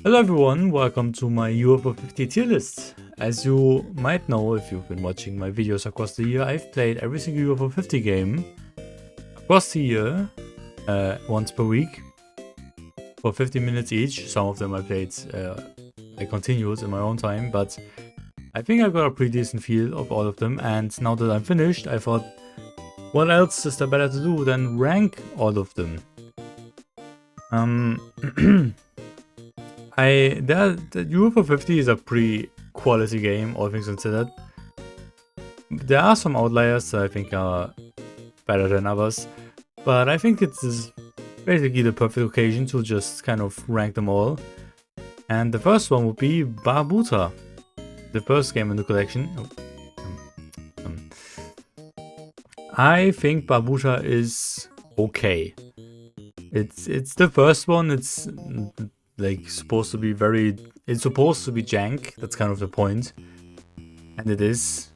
Hello everyone, welcome to my UFO 50 tier list. As you might know if you've been watching my videos across the year, I've played every single UFO 50 game across the year once per week for 50 minutes each. Some of them I played, I continued in my own time, but I think I got a pretty decent feel of all of them, and now that I'm finished, I thought, what else is there better to do than rank all of them? The UFO 50 is a pretty quality game, all things considered. There are some outliers that I think are better than others, but I think it's basically the perfect occasion to just kind of rank them all. And the first one would be Barbuta, the first game in the collection. I think Barbuta is okay. It's the first one. It's like supposed to be it's supposed to be jank. That's kind of the point, and it is.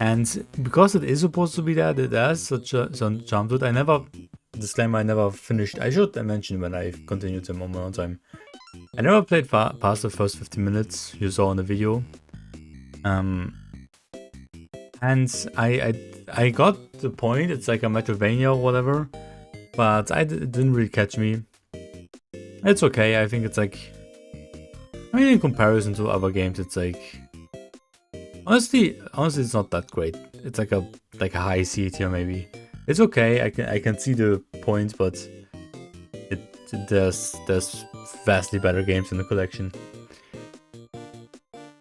And because it is supposed to be that, it has such a charm to it. Disclaimer, I never finished. I should mention when I continued them on my own time. I never played past the first 15 minutes you saw in the video. And I got the point. It's like a Metroidvania or whatever, but it didn't really catch me. It's okay. I think it's like, I mean, in comparison to other games, it's like, honestly, it's not that great. It's like a high C tier maybe. It's okay. I can see the point, but there's vastly better games in the collection.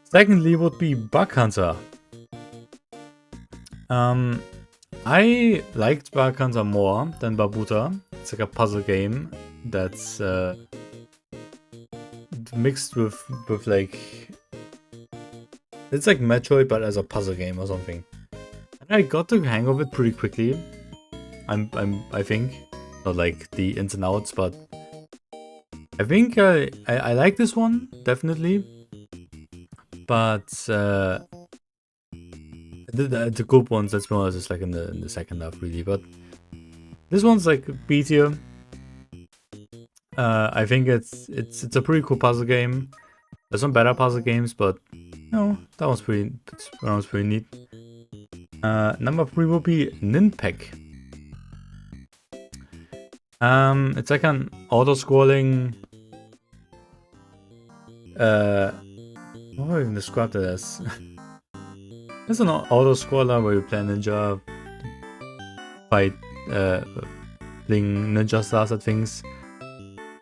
Secondly would be Bug Hunter. I liked Bug Hunter more than Barbuta. It's like a puzzle game that's mixed with like, it's like Metroid but as a puzzle game or something. And I got the hang of it pretty quickly. I think, not like the ins and outs, but I think I like this one definitely. But the good ones, that's more just like in the second half really. But this one's like B tier. I think it's a pretty cool puzzle game. There's some better puzzle games, but no, that one's pretty neat. Number 3 will be Ninpek. It's like an auto-scrolling. What do I even describe it as? It's an auto-scroller where you play ninja, fight, fling ninja stars at things.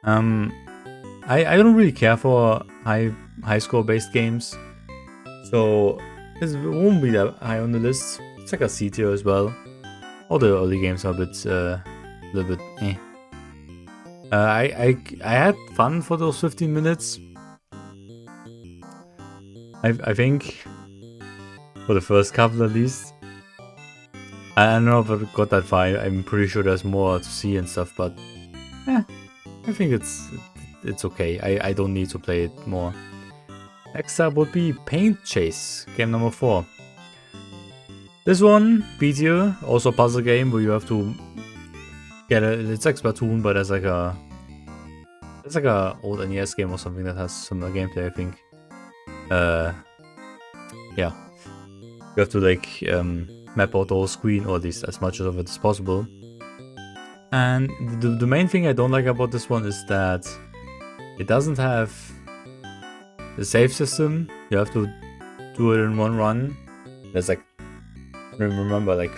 I don't really care for high score based games, so this won't be that high on the list. It's like a C tier as well. All the early games are a little bit eh. I had fun for those 15 minutes. I think for the first couple at least. I don't know if I got that far. I'm pretty sure there's more to see and stuff, but yeah, I think it's okay. I don't need to play it more. Next up would be Paint Chase, game number 4. This one, B tier, also a puzzle game where you have to get it's like Splatoon, but it's like a old NES game or something that has similar gameplay, I think. Yeah, you have to like map out the whole screen, or at least as much of it as possible. And the main thing I don't like about this one is that it doesn't have the save system. You have to do it in one run. There's like, I don't remember, like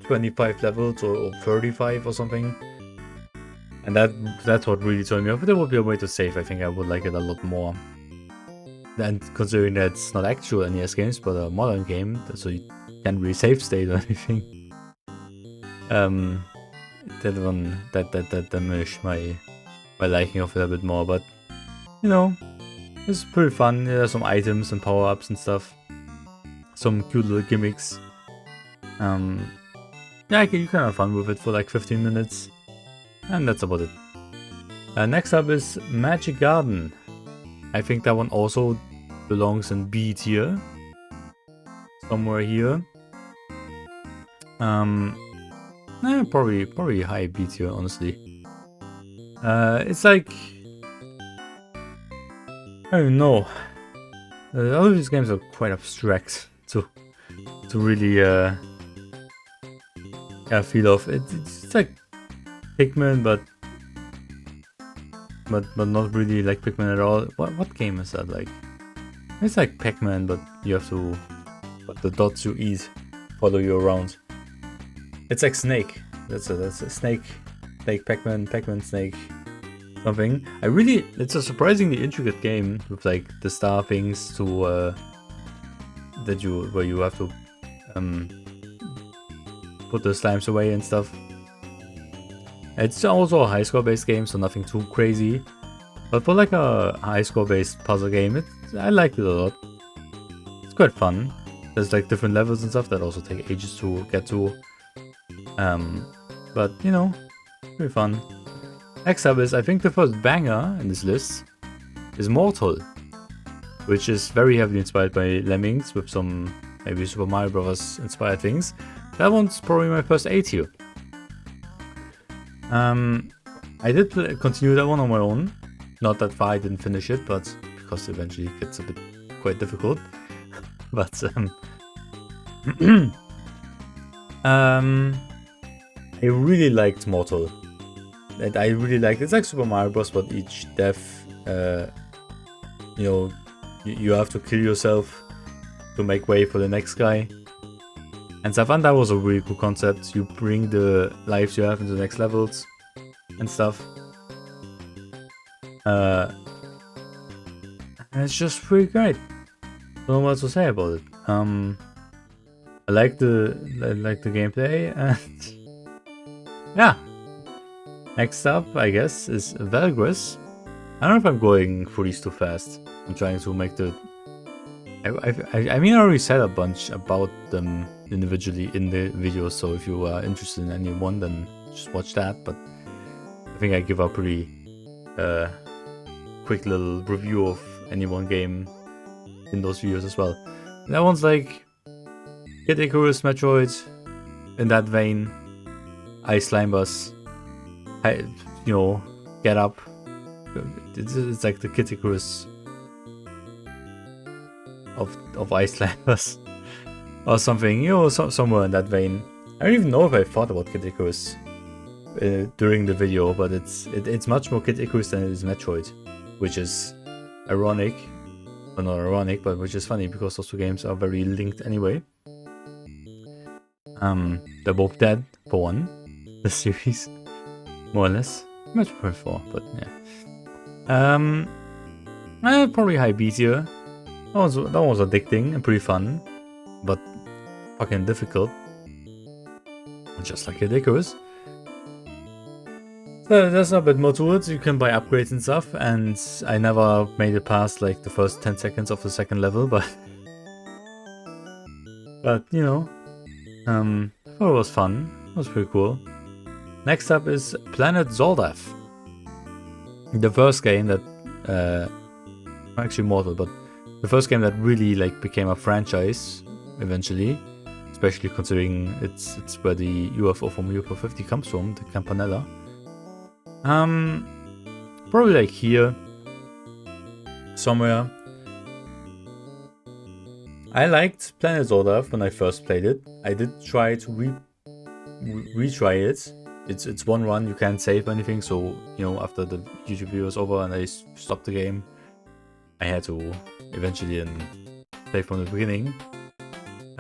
25 levels or 35 or something. And that's what really turned me off. But there would be a way to save. I think I would like it a lot more. And considering that it's not actual NES games, but a modern game, so you can't really save state or anything. That one that diminished my liking of it a bit more, but you know, it's pretty fun. There's some items and power-ups and stuff, some cute little gimmicks. Yeah, you can have fun with it for like 15 minutes, and that's about it. Next up is Magic Garden. I think that one also belongs in B tier, somewhere here. Probably high B tier, honestly. It's like, I don't know. All of these games are quite abstract to really feel of. It's like Pikmin, but not really like Pikmin at all. What game is that like? It's like Pac-Man, but you have to, but the dots you eat follow you around. It's like Snake. That's a Snake, Pac-Man, Snake, something. It's a surprisingly intricate game with like the star things to where you have to put the slimes away and stuff. It's also a high score based game, so nothing too crazy. But for like a high score based puzzle game, I liked it a lot. It's quite fun. There's like different levels and stuff that also take ages to get to. But you know, pretty fun. Next up is, I think the first banger in this list is Mortol, which is very heavily inspired by Lemmings with some maybe Super Mario Bros. Inspired things. That one's probably my first A tier. I did continue that one on my own. Not that far, I didn't finish it, but because eventually it gets a bit quite difficult. But I really liked Mortol. And I really liked it's like Super Mario Bros. But each death, you know, you have to kill yourself to make way for the next guy. And so I found that was a really cool concept. You bring the lives you have into the next levels and stuff. And it's just pretty great. Don't know what to say about it. I like the gameplay, and yeah. Next up, I guess, is Velgress. I don't know if I'm going through these too fast. I'm trying to make the. I mean, I already said a bunch about them individually in the video, so if you are interested in any one, then just watch that. But I think I give a pretty quick little review of any one game in those videos as well. And that one's like Kid Icarus, Metroid, in that vein. Ice Climbers, you know, Get Up. It's like the Kid Icarus of Ice Climbers or something, you know, somewhere in that vein. I don't even know if I thought about Kid Icarus during the video, but it's much more Kid Icarus than it is Metroid, which is ironic. Well, not ironic, but which is funny because those two games are very linked anyway. They're both dead for one, the series, more or less. Metroid 4, but yeah. Probably high B tier. That one was addicting and pretty fun, but fucking difficult. Just like Kid Icarus. So there's a bit more to it. You can buy upgrades and stuff, and I never made it past like the first 10 seconds of the second level, but you know, I thought it was fun. It was pretty cool. Next up is Planet Zoldath. The first game that actually Mortal, but the first game that really like became a franchise eventually, especially considering it's where the UFO from UFO 50 comes from, the Campanella. Probably like here somewhere. I liked Planet Zoldath when I first played it. I did try to retry it. It's one run, you can't save anything, so you know, after the YouTube video was over and I stopped the game, I had to eventually play from the beginning.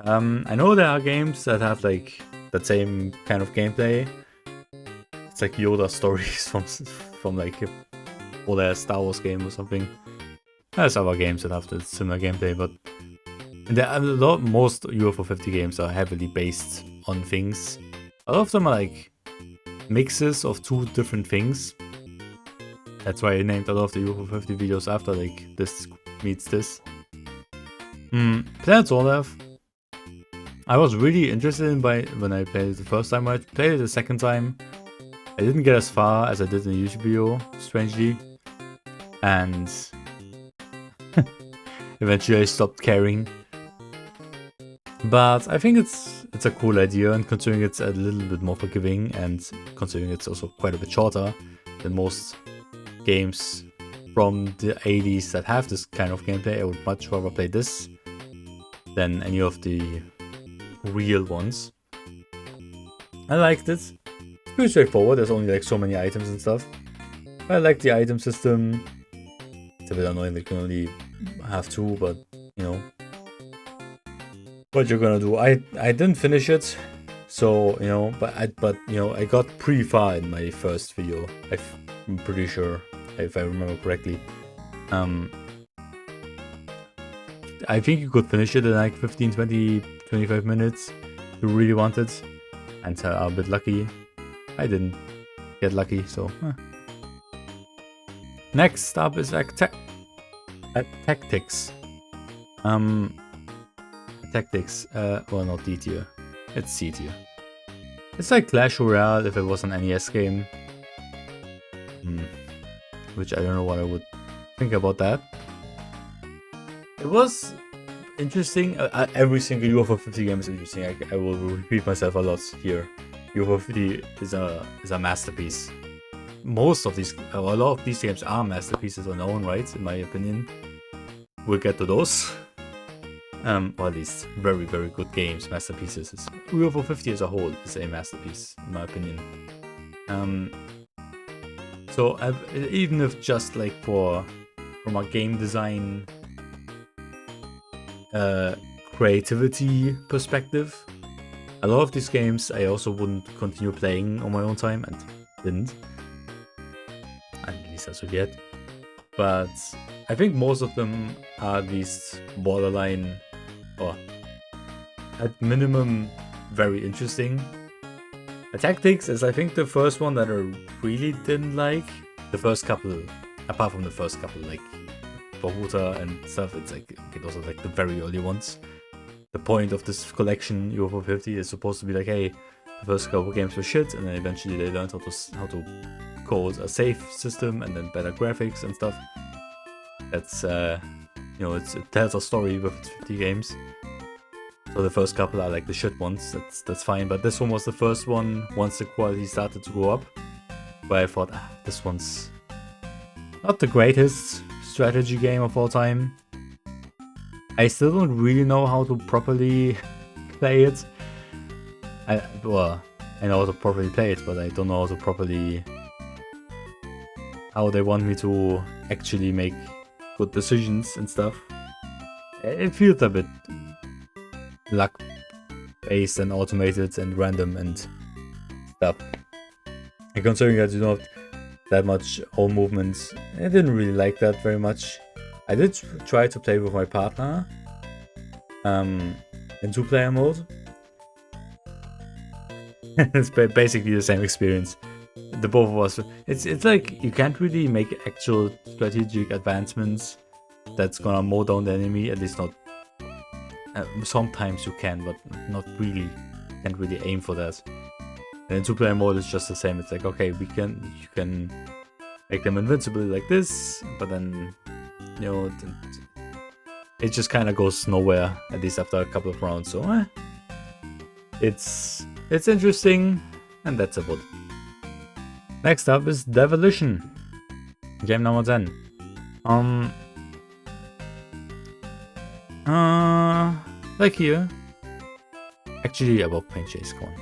I know there are games that have like that same kind of gameplay. It's like Yoda stories from like a older Star Wars game or something. There's other games that have the similar gameplay, but most UFO 50 games are heavily based on things. A lot of them are like mixes of two different things. That's why I named a lot of the UFO 50 videos after, like, this meets this. Planet Zoldath, I was really interested in when I played it the first time. I played it the second time. I didn't get as far as I did in the YouTube video, strangely. And eventually I stopped caring. But I think it's a cool idea, and considering it's a little bit more forgiving, and considering it's also quite a bit shorter than most games from the 80s that have this kind of gameplay. I would much rather play this than any of the real ones. I liked it. It's pretty straightforward. There's only like so many items and stuff. I like the item system. It's a bit annoying that you can only have 2, but you know what you're gonna do. I didn't finish it, so you know, but you know, I got pretty far in my first video. I'm pretty sure, if I remember correctly. I think you could finish it in like 15, 20, 25 minutes if you really want it. And I'm a bit lucky. I didn't get lucky, so. Next up is Attactics. Attactics, well, not D tier. It's C tier. It's like Clash Royale if it was an NES game. Which I don't know what I would think about that. It was interesting. Every single UFO 50 game is interesting. I will repeat myself a lot here. UFO 50 is a masterpiece. Most of these, a lot of these games are masterpieces on their own right, in my opinion. We'll get to those. Or at least very, very good games, masterpieces. UFO 50 as a whole is a masterpiece, in my opinion. So even if just like from a game design creativity perspective, a lot of these games I also wouldn't continue playing on my own time, and didn't. At least as of yet. But I think most of them are at least borderline, or at minimum very interesting. Attactics is I think the first one that I really didn't like. The first couple, apart from the first couple, like Barbuta and stuff, it's like, okay, those are like the very early ones. The point of this collection, UFO 50, is supposed to be like, hey, the first couple games were shit, and then eventually they learned how to code a save system, and then better graphics and stuff. That's, you know, it tells a story with its 50 games. So the first couple are like the shit ones, that's fine, but this one was the first one, once the quality started to go up, where I thought, this one's not the greatest strategy game of all time. I still don't really know how to properly play it. Well, I know how to properly play it, but I don't know how to properly... how they want me to actually make good decisions and stuff. It feels a bit luck-based and automated and random and stuff. And considering that you don't have that much all movements, I didn't really like that very much. I did try to play with my partner in 2-player mode. It's basically the same experience. The both of us. It's like you can't really make actual strategic advancements that's gonna mow down the enemy. At least not. Sometimes you can, but not really. You can't really aim for that. And in 2-player mode, it's just the same. It's like, okay, you can make them invincible like this, but then, you know, it just kind of goes nowhere, at least after a couple of rounds. So it's interesting, and that's about it. Next up is Devilition, game number 10. Like here, actually above Paint Chase, come on,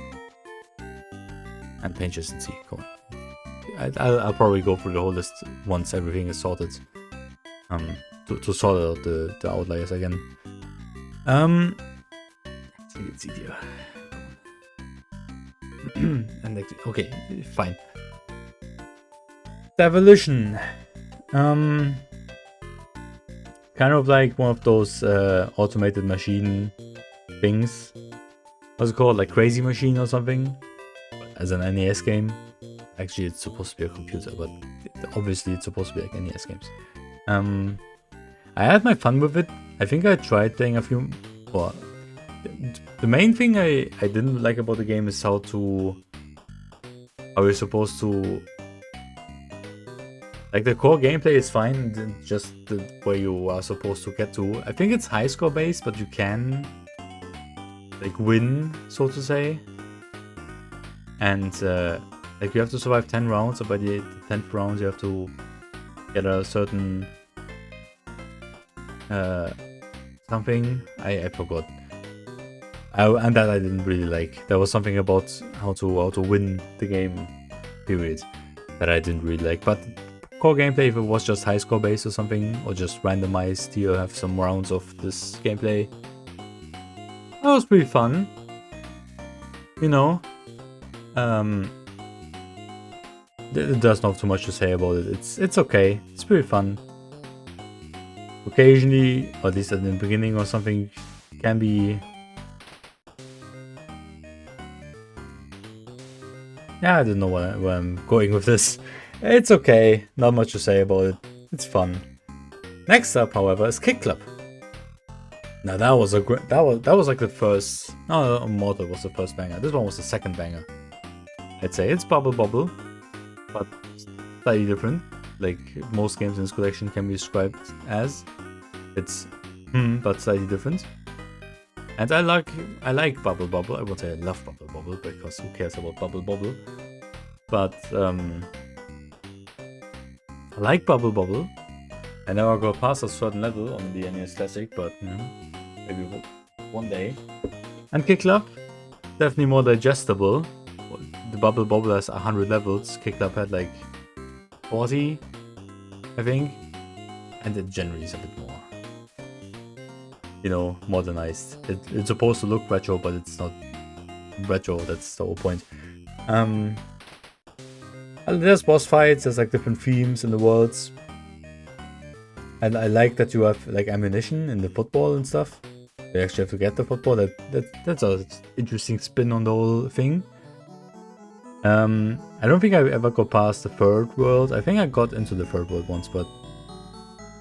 and Paint Chase and C, come on. I'll probably go through the whole list once everything is sorted. To sort out the outliers again. Let's see here. And okay, fine. Devilition. Kind of like one of those automated machine things. What's it called? Like Crazy Machine or something? As an NES game. Actually, it's supposed to be a computer, but obviously it's supposed to be like NES games. I had my fun with it. I think I tried playing a few... Well, the main thing I didn't like about the game is how you're supposed to... Like, the core gameplay is fine, just where you are supposed to get to. I think it's high score based, but you can like win, so to say. And like you have to survive 10 rounds, so by the 10th round you have to get a certain something. I forgot. And that I didn't really like. There was something about how to win the game, period, that I didn't really like. But core gameplay, if it was just high score based or something, or just randomized, you have some rounds of this gameplay. That was pretty fun. You know, there's not too much to say about it. It's okay. It's pretty fun. Occasionally, or at least at the beginning or something, can be. Yeah, I don't know where I'm going with this. It's okay. Not much to say about it. It's fun. Next up, however, is Kick Club. Now that was a great. That was like the first. No, Mortol was the first banger. This one was the second banger. I'd say it's Bubble, but slightly different. Like most games in this collection can be described as. It's but slightly different. And I like Bubble. I won't say I love Bubble because who cares about Bubble? But I like Bubble. I never got past a certain level on the NES Classic, but you know, maybe one day. And Kick Club, definitely more digestible. The Bubble has 100 levels. Kick Club had like 40, I think, and it generally is a bit more, you know, modernized. It's supposed to look retro, but it's not retro. That's the whole point. There's boss fights. There's like different themes in the worlds. And I like that you have like ammunition in the football and stuff. You actually have to get the football. That's an interesting spin on the whole thing. I don't think I ever got past the third world. I think I got into the third world once, but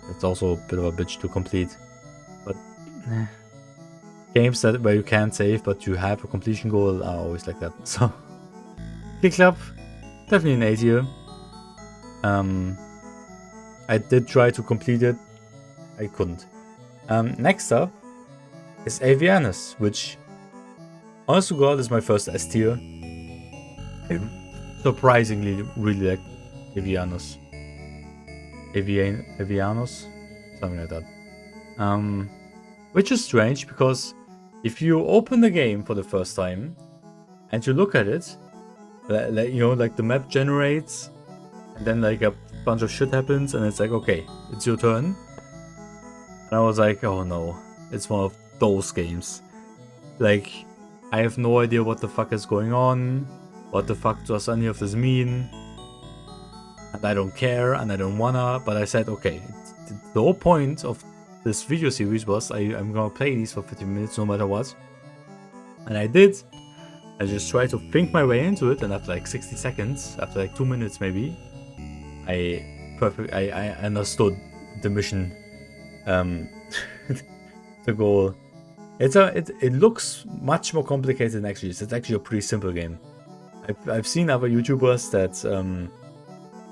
it's also a bit of a bitch to complete. But games where you can't save but you have a completion goal are always like that. So Kick Club, definitely an A tier. I did try to complete it. I couldn't. Next up is Avianos, which, honest to God, is my first S tier. I surprisingly really like Avianos. Avianos? Something like that. Which is strange because if you open the game for the first time and you look at it, you know, like the map generates and then like a bunch of shit happens and it's like, okay, it's your turn. And I was like, oh no, it's one of those games. Like, I have no idea what the fuck is going on. What the fuck does any of this mean? And I don't care and I don't wanna, but I said, okay, the whole point of this video series was I'm gonna play these for 15 minutes no matter what. And I did. I just tried to think my way into it, and after like 60 seconds, after like 2 minutes maybe, I understood the mission, the goal. It looks much more complicated than actually is. It's actually a pretty simple game. I've seen other YouTubers that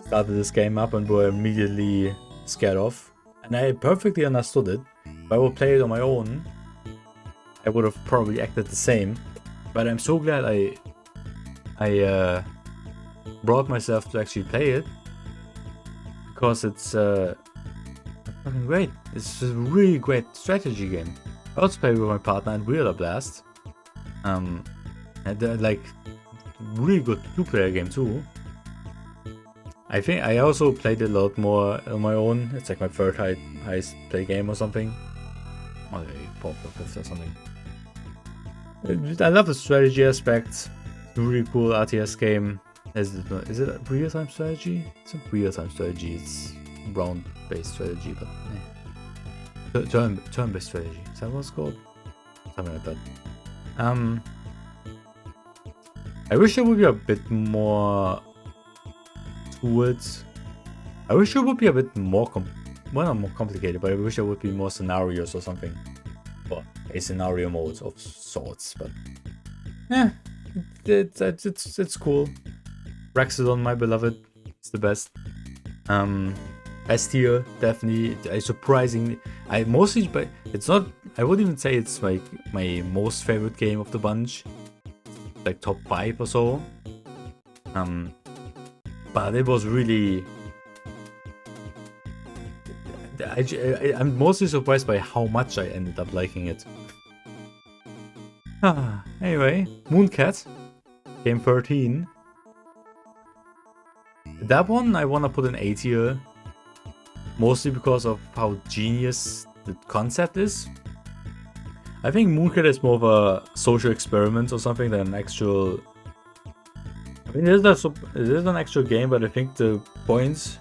started this game up and were immediately scared off, and I perfectly understood it. If I would play it on my own, I would have probably acted the same. But I'm so glad I brought myself to actually play it, because it's fucking great. It's a really great strategy game. I also played with my partner and we had a blast. And like really good two-player game too. I think I also played it a lot more on my own. It's like my third Heist play game or something. Or maybe fourth or fifth or something. I love the strategy aspect. It's a really cool RTS game. Is it a real-time strategy? It's a real-time strategy. It's round-based strategy, but turn-based strategy. Is that what it's called? Something like that. I wish there would be a bit more to it. I wish it would be a bit more not more complicated, but I wish there would be more scenarios or something. Well, a scenario mode of sorts, but yeah, it's cool. Rakshasa, my beloved, it's the best. S tier, definitely. But it's not. I wouldn't even say it's like my most favorite game of the bunch. Like top 5 or so. But it was really I'm mostly surprised by how much I ended up liking it. Anyway, Mooncat, game 13. That one I want to put an A tier, mostly because of how genius the concept is. I think Mooncat is more of a social experiment or something than an actual... I mean, it is an actual game, but I think the points...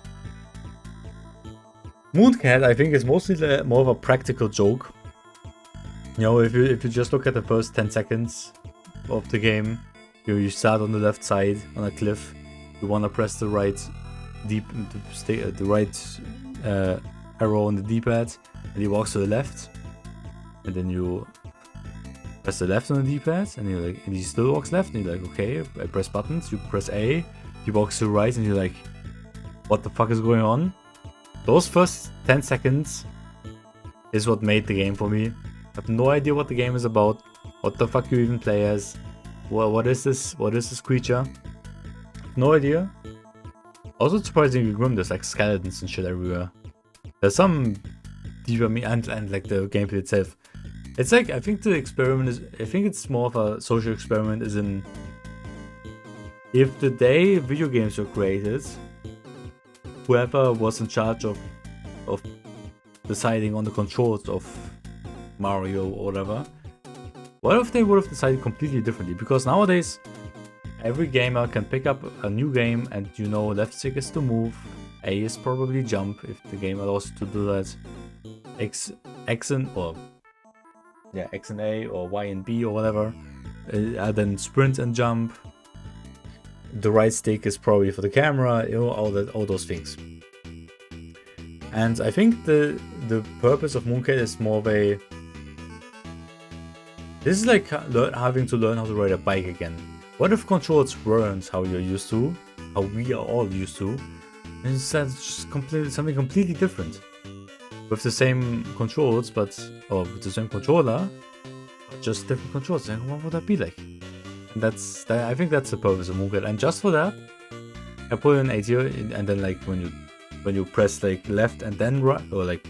Mooncat, I think, is mostly more of a practical joke. You know, if you just look at the first 10 seconds of the game, you start on the left side on a cliff. You want to press the right arrow on the D-pad, and he walks to the left, and then you press the left on the D-pad, and he still walks left, and you're like, okay, I press buttons. You press A, he walks to the right, and you're like, what the fuck is going on? Those first 10 seconds is what made the game for me. I have no idea what the game is about. What the fuck you even play as? What is this? What is this creature? No idea. Also surprisingly grim, there's like skeletons and shit everywhere. There's some deeper and like the gameplay itself. It's like, I think the experiment is, I think it's more of a social experiment, as in, if the day video games were created, whoever was in charge of deciding on the controls of Mario or whatever, what if they would have decided completely differently? Because nowadays, every gamer can pick up a new game and you know left stick is to move, A is probably jump if the game allows you to do that, X and A or Y and B or whatever, then sprint and jump. The right stick is probably for the camera, you know, all those things. And I think the purpose of Mooncat is more of a... This is like having to learn how to ride a bike again. What if controls weren't how you're used to, how we are all used to, and instead just something completely different? With the same controls, or with the same controller, but just different controls. And what would that be like? And I think that's the purpose of Mooncat. And just for that, I put in A tier, and then like when you press like left and then right, or like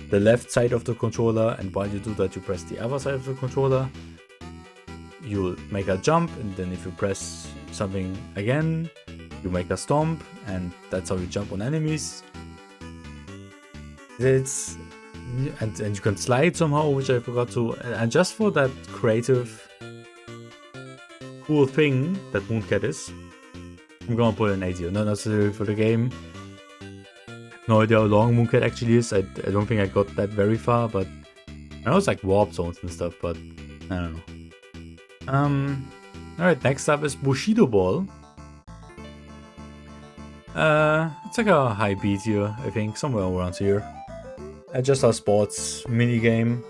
the left side of the controller, and while you do that you press the other side of the controller, you'll make a jump, and then if you press something again, you make a stomp, and that's how you jump on enemies. And you can slide somehow, which I forgot to, and just for that creative cool thing that Mooncat is, I'm gonna put an A tier. Not necessarily for the game. No idea how long Mooncat actually is. I don't think I got that very far, but I know it's like warp zones and stuff, but I don't know. Alright, next up is Bushido Ball. It's like a high B tier, I think, somewhere around here. Just a sports mini game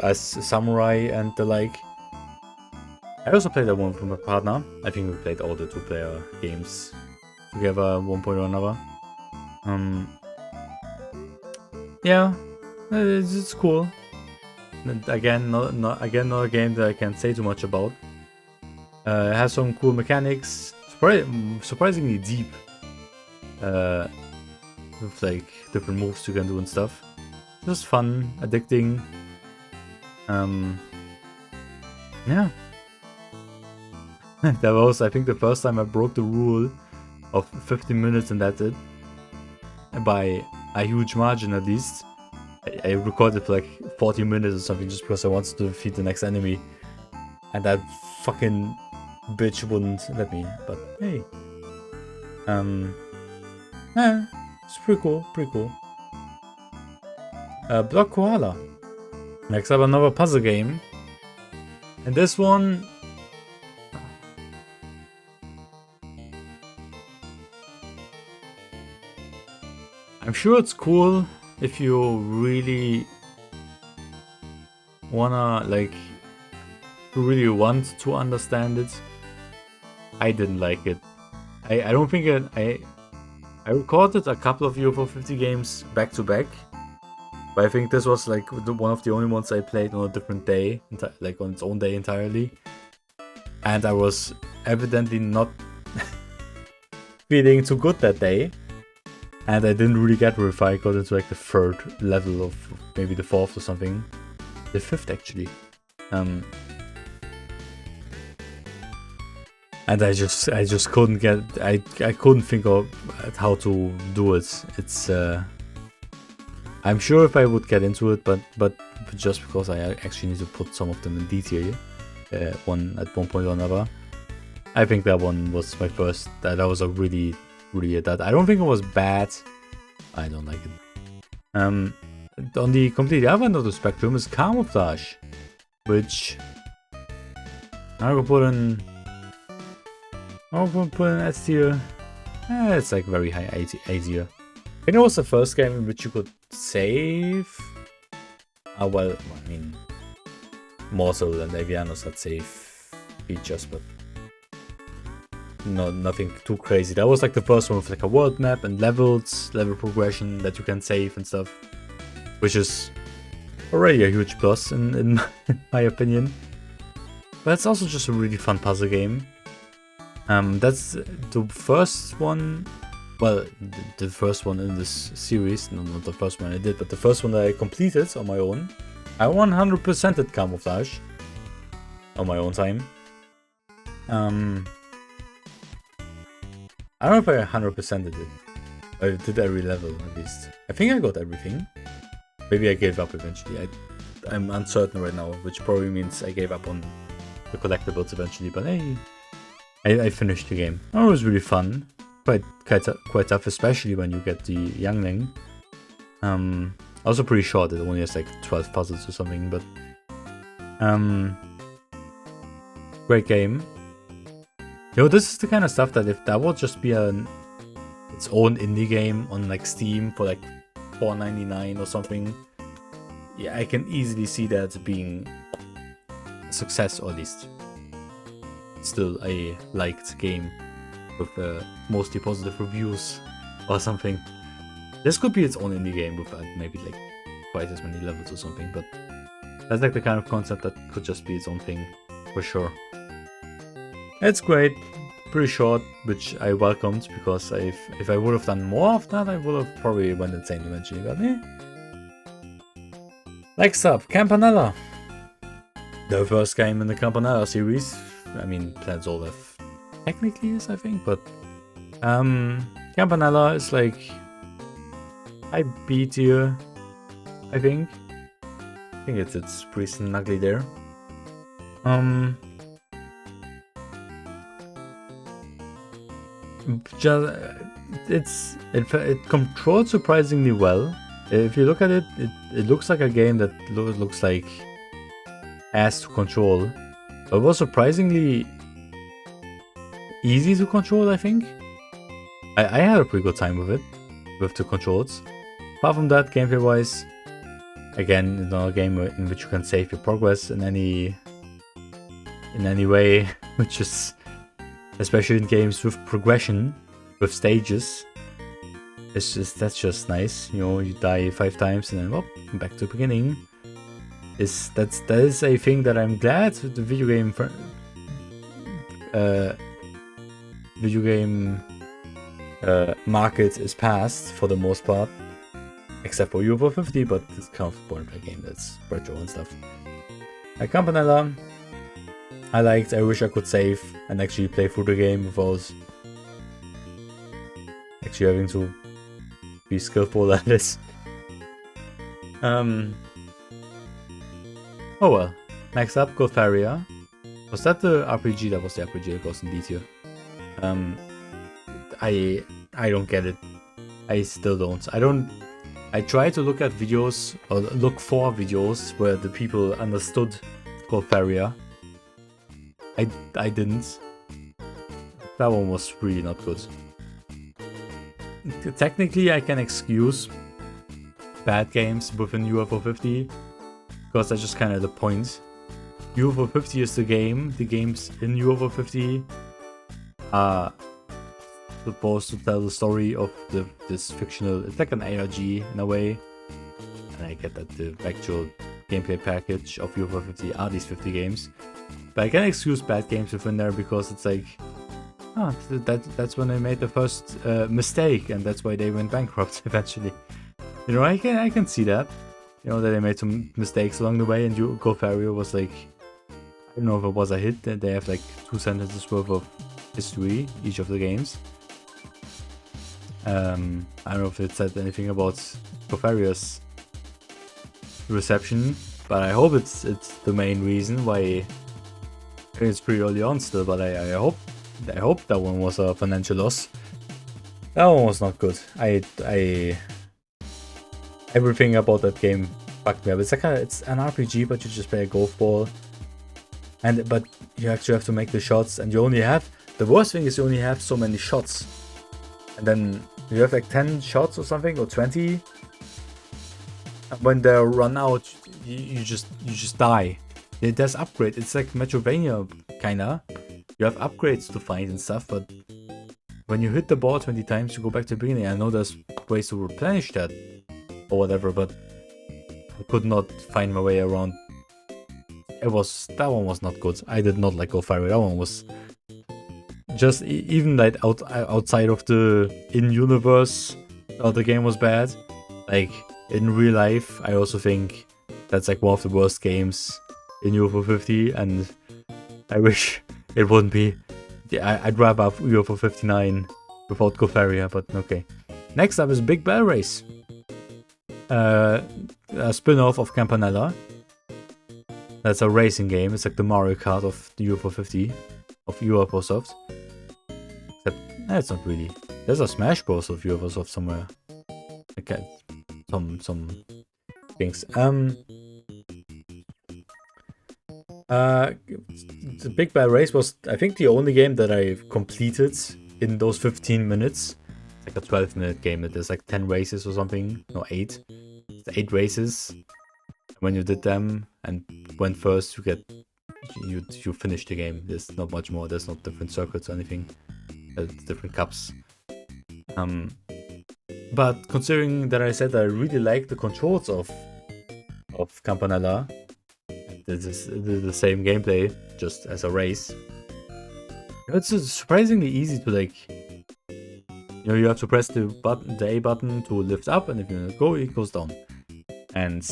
as Samurai and the like. I also played that one with my partner. I think we played all the 2-player games together at one point or another. Yeah, it's cool. And again, not a game that I can't say too much about. It has some cool mechanics, surprisingly deep, with like different moves you can do and stuff. Just fun, addicting. Yeah. That was, I think, the first time I broke the rule of 15 minutes and that's it. By a huge margin at least. I recorded for like 40 minutes or something just because I wanted to defeat the next enemy. And that fucking bitch wouldn't let me, but hey. Yeah, it's pretty cool, Block Koala. Next up, another puzzle game. And this one... I'm sure it's cool if you really wanna, like, really want to understand it. I didn't like it. I don't think I recorded a couple of UFO 50 games back to back, but I think this was like one of the only ones I played on a different day, like on its own day entirely. And I was evidently not feeling too good that day. And I didn't really get Verify. I got into like the 3rd level of maybe the 4th or something. The 5th actually. And I just couldn't get, I couldn't think of how to do it. It's I'm sure if I would get into it, but just because I actually need to put some of them in detail, at one point or another. I think that one was my first. That was a really that. I don't think it was bad. I don't like it. On the completely other end of the spectrum is Camouflage, which I'm gonna put in. I'm gonna put in S tier. It's like very high A tier. I think it was the first game in which you could save. Well, I mean, Mortol and Avianos had save features, but nothing too crazy. That was like the first one with like a world map and level progression that you can save and stuff, which is already a huge plus in my opinion. But it's also just a really fun puzzle game. That's the first one. Well, the first one in this series, no, not the first one I did, but the first one that I completed on my own. I 100%ed Camouflage on my own time. I don't know if I 100%ed it. I did every level at least. I think I got everything. Maybe I gave up eventually. I'm uncertain right now, which probably means I gave up on the collectibles eventually. But hey, I finished the game. Oh, it was really fun. Quite tough, especially when you get the youngling. Also pretty short. It only has like 12 puzzles or something, but great game. You know, this is the kind of stuff that if that would just be its own indie game on like Steam for like $4.99 or something, yeah, I can easily see that being a success, or at least still a liked game with mostly positive reviews or something. This could be its own indie game with maybe like twice as many levels or something, but that's like the kind of concept that could just be its own thing for sure. It's great, pretty short, which I welcomed, because if I would have done more of that, I would have probably went insane eventually, but Next up, Campanella. The first game in the Campanella series. I mean, Planet Zoldath technically is, I think, but Campanella is like high B tier, I think. I think it's pretty snugly there. It controls surprisingly well. If you look at it, it looks like a game that looks like ass to control, but it was surprisingly easy to control, I think. I had a pretty good time with it, with the controls. Apart from that, gameplay wise, again, another game in which you can save your progress in any way, which is, especially in games with progression, with stages, that's just nice. You know, you die 5 times and then back to the beginning. That is a thing that I'm glad the video game market is past for the most part, except for UFO 50, but it's kind of a point-and-play game that's retro and stuff. Campanella, I liked. I wish I could save and actually play through the game without actually having to be skillful at this. Oh well. Next up, Golfaria. Was that the RPG? That was the RPG that goes in D tier. I don't get it. I still don't. I try to look at videos, or look for videos where the people understood Golfaria. I didn't. That one was really not good. Technically, I can excuse bad games within UFO 50, because that's just kind of the point. UFO 50 is the game. The games in UFO 50 are supposed to tell the story of this fictional. It's like an ARG in a way, and I get that the actual gameplay package of UFO 50 are these 50 games. But I can excuse bad games within there, because it's like that's when they made the first mistake, and that's why they went bankrupt eventually. You know, I can see that. You know, that they made some mistakes along the way, and Golfaria was like, I don't know if it was a hit. They have like 2 sentences worth of history, each of the games. I don't know if it said anything about Golfaria's reception, but I hope it's the main reason why. It's pretty early on still, but I hope that one was a financial loss. That one was not good. Everything about that game fucked me up. It's an RPG, but you just play a golf ball, but you actually have to make the shots, and you only have, the worst thing is you only have so many shots, and then you have like 10 shots or something, or 20. And when they run out, you just die. There's upgrade. It's like Metroidvania kinda. You have upgrades to find and stuff, but when you hit the ball 20 times, you go back to the beginning. I know there's ways to replenish that or whatever, but I could not find my way around. That one was not good. I did not like Golfaria. That one was just even like outside of the in-universe, the game was bad. Like in real life, I also think that's like one of the worst games in UFO 50, and I wish it wouldn't be. Yeah, I'd rather have UFO 59 without Golfaria, but okay. Next up is Big Bell Race. A spin-off of Campanella. That's a racing game. It's like the Mario Kart of the UFO 50 of UFOsoft. Except, it's not really. There's a Smash Bros of UFOsoft somewhere. Okay, some things. The Big Bell Race was, I think, the only game that I've completed in those 15 minutes. It's like a 12-minute game. There's like 10 races or something. No, 8. It's 8 races. When you did them and went first, you finish the game. There's not much more. There's not different circuits or anything. Different cups. But considering that I said I really like the controls of Campanella, the same gameplay, just as a race. It's surprisingly easy to like. You have to press the A button to lift up, and if you go, it goes down. And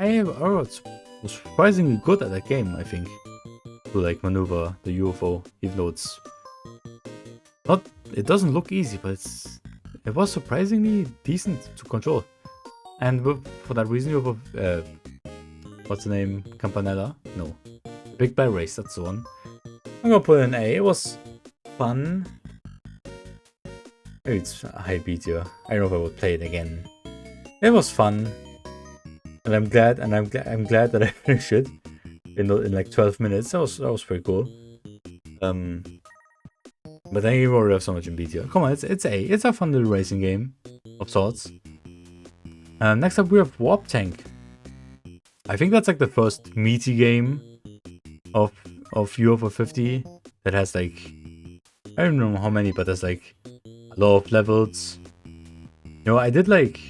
I was surprisingly good at that game, I think, to like maneuver the UFO, even though it's not. It doesn't look easy, but it was surprisingly decent to control. And for that reason, UFO. What's the name? Campanella? No. Big Bell Race, that's the one. I'm gonna put an A. It was fun. Maybe it's a high B tier. I don't know if I would play it again. It was fun. And I'm glad that I finished it in like 12 minutes. That was pretty cool. But then you already have so much in B tier. Come on, it's A. It's a fun little racing game of sorts. Next up we have Warptank. I think that's like the first meaty game of UFO 50 that has like, I don't know how many, but there's like a lot of levels. You know, I did like,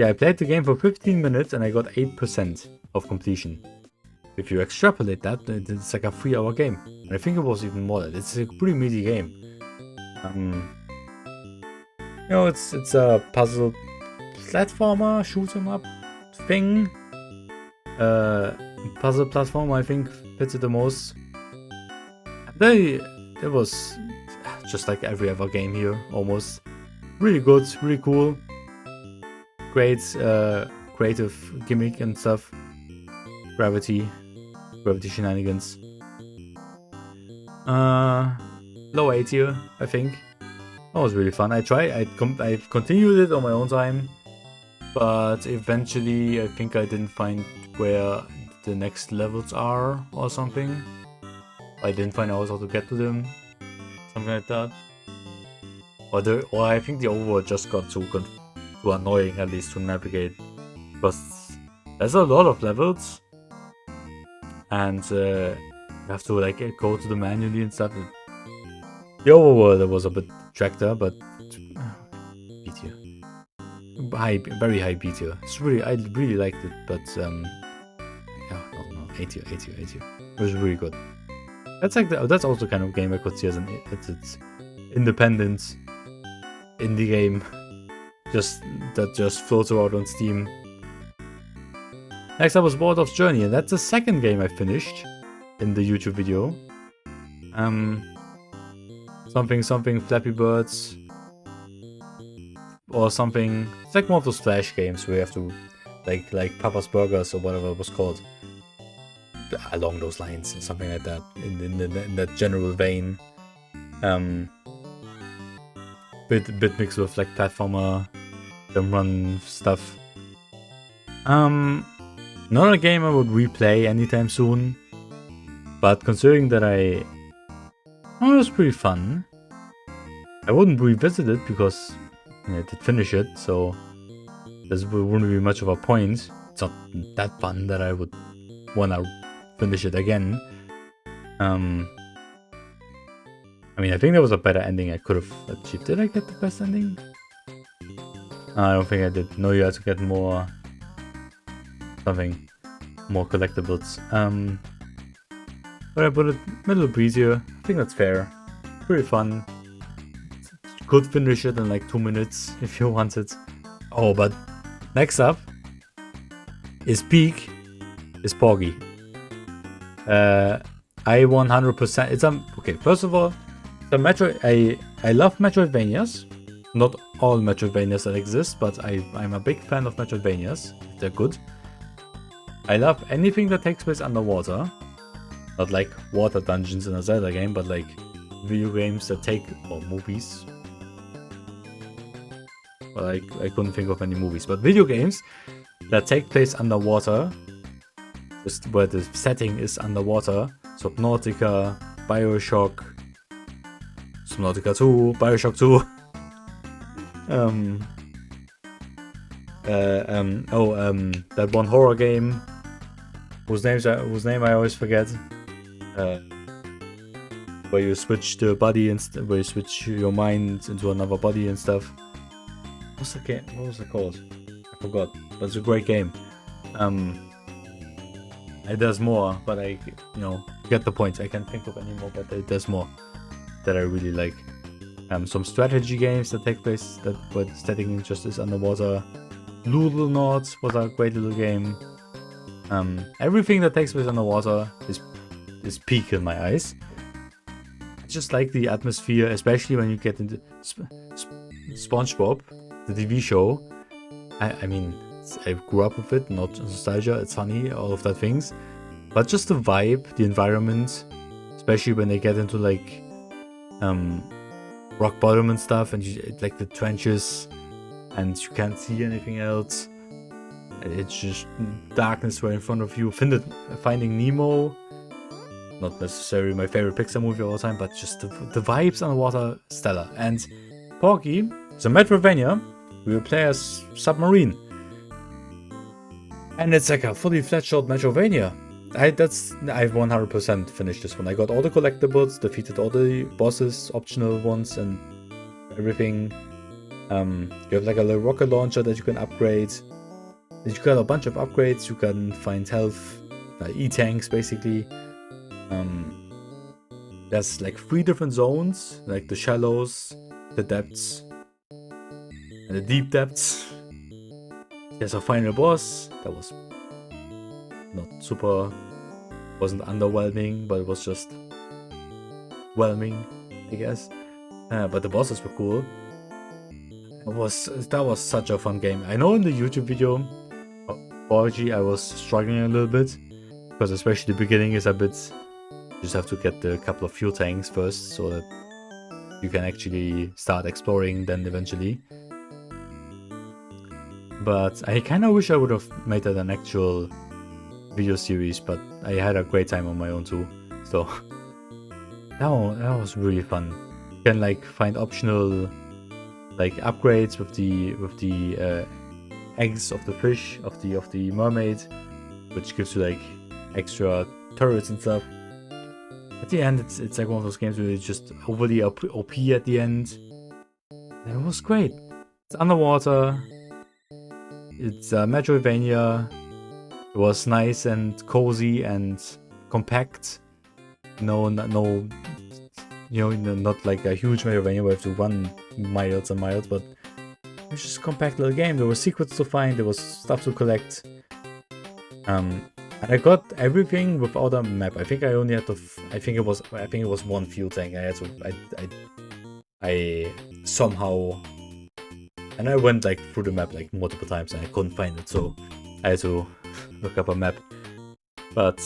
I played the game for 15 minutes and I got 8% of completion. If you extrapolate that, it's like a 3-hour game. And I think it was even more than that. It's a pretty meaty game. You know, it's a puzzle platformer, shoot 'em up thing. Puzzle platform, I think, fits it the most. It was just like every other game here, almost. Really good, really cool. Great creative gimmick and stuff. Gravity shenanigans. Low A tier, I think. That was really fun. I've continued it on my own time. But eventually, I think I didn't find where the next levels are or something. I didn't find out how to get to them. Something like that. Or I think the overworld just got too annoying, at least to navigate. Because there's a lot of levels. And you have to like go to the manually and stuff. The overworld was a bit tractor, but B tier. Very high B tier. I really liked it, but yeah, no, A tier. It was really good. That's like that's also the kind of game I could see as it's independent indie game, that just floats around on Steam. Next up was Waldorf's Journey, and that's the second game I finished in the YouTube video. Something Flappy Birds or something. It's like one of those Flash games where you have to like Papa's Burgers or whatever it was called. Along those lines, something like that, in that general vein. Bit mixed with like platformer, jump run stuff. Not a game I would replay anytime soon, but considering that it was pretty fun, I wouldn't revisit it because I did finish it, so there wouldn't be much of a point. It's not that fun that I would wanna finish it again. I mean, I think there was a better ending I could have achieved. Did I get the best ending? I don't think I did. No, you had to get more collectibles. But I put it middle breezier. I think that's fair. Pretty fun. Could finish it in like 2 minutes if you wanted. Oh, but next up is Porgy. I 100%. It's okay. First of all, the I love Metroidvanias. Not all Metroidvanias that exist, but I'm a big fan of Metroidvanias. They're good. I love anything that takes place underwater. Not like water dungeons in a Zelda game, but like video games that or movies. Well, I couldn't think of any movies, but video games that take place underwater, just where the setting is underwater. Subnautica, Bioshock, Subnautica 2, Bioshock 2. That one horror game whose name I always forget. Where you switch the body where you switch your mind into another body and stuff. What's the game? What was it called? I forgot. But it's a great game. It does more, but get the point. I can't think of any more, but it does more that I really like. Some strategy games that take place where the setting just is underwater. Noodle Knots was a great little game. Everything that takes place underwater is peak in my eyes. I just like the atmosphere, especially when you get into SpongeBob, the TV show. I mean, I grew up with it, not nostalgia, it's funny, all of that things. But just the vibe, the environment, especially when they get into like rock bottom and stuff, and like the trenches, and you can't see anything else. It's just darkness right in front of you. Finding Nemo, not necessarily my favorite Pixar movie of all time, but just the vibes underwater, stellar. And Porgy is a Metroidvania. We will play as Submarine. And it's like a fully fledged out Metroidvania. I've 100% finished this one. I got all the collectibles, defeated all the bosses, optional ones, and everything. You have like a little rocket launcher that you can upgrade. You got a bunch of upgrades. You can find health, E-tanks basically. There's like 3 different zones, like the shallows, the depths, and the deep depths. There's a final boss that was wasn't underwhelming, but it was just whelming, I guess. But the bosses were cool. That was such a fun game. I know in the YouTube video of Porgy I was struggling a little bit, because especially the beginning is a bit. You just have to get the couple of fuel tanks first, so that you can actually start exploring then eventually. But I kind of wish I would have made that an actual video series, but I had a great time on my own too. So that was really fun. You can like find optional like upgrades with the eggs of the fish of the mermaid, which gives you like extra turrets and stuff. At the end, it's like one of those games where it's just overly OP at the end. It was great. It's underwater. It's a Metroidvania. It was nice and cozy and compact. no, you know, not like a huge Metroidvania where you have to run miles and miles, but it was just a compact little game. There were secrets to find, there was stuff to collect. And I got everything without a map. I think I only had to. I think it was one fuel tank. I had to. I somehow. And I went like through the map like multiple times and I couldn't find it, so I had to look up a map. But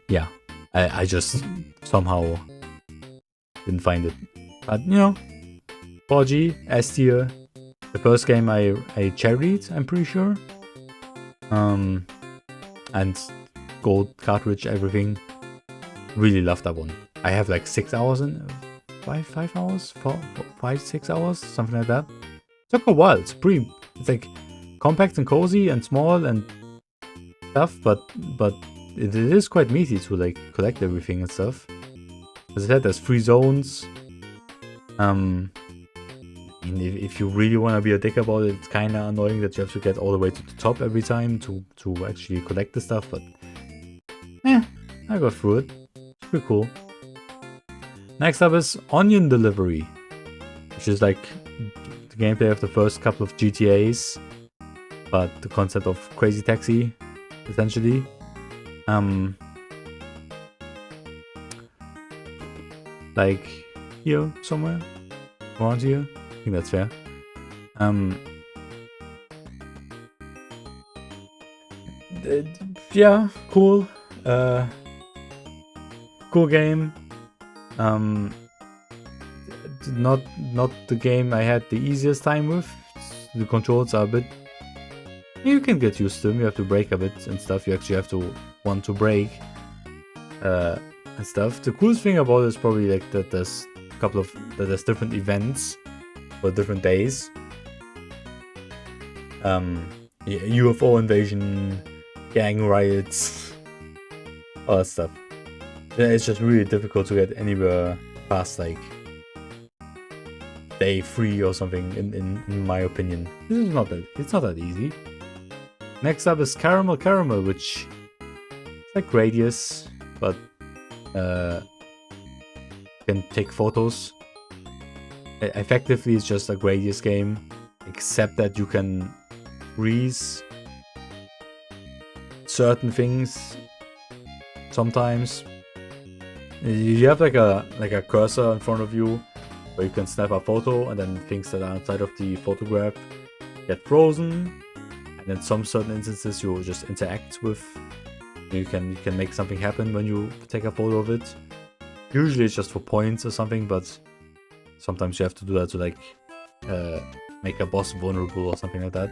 yeah, I just somehow didn't find it. But you know, Porgy, S tier. The first game I cherried, I'm pretty sure. And gold cartridge, everything. Really love that one. I have like 6 hours in 5 hours, 6 hours, something like that. It took a while. It's like compact and cozy and small and stuff, but it is quite meaty to like collect everything and stuff. As I said, there's 3 zones. If you really want to be a dick about it, it's kind of annoying that you have to get all the way to the top every time to actually collect the stuff, but I got through it. It's pretty cool. Next up is Onion Delivery, which is like the gameplay of the first couple of GTAs, but the concept of Crazy Taxi, essentially. Like here somewhere, around here. I think that's fair. Yeah, cool. Cool game. Not the game I had the easiest time with. The controls are a bit. You can get used to them. You have to brake a bit and stuff. You actually have to want to brake and stuff. The coolest thing about it is probably like that there's there's different events for different days. UFO invasion, gang riots, all that stuff. It's just really difficult to get anywhere past like day 3 or something in my opinion. It's not that easy. Next up is Caramel, which is like Gradius, but can take photos. Effectively, it's just a Gradius game, except that you can freeze certain things sometimes. You have like a cursor in front of you where you can snap a photo, and then things that are outside of the photograph get frozen, and in some certain instances you just interact with. You can make something happen when you take a photo of it. Usually it's just for points or something, but sometimes you have to do that to like make a boss vulnerable or something like that.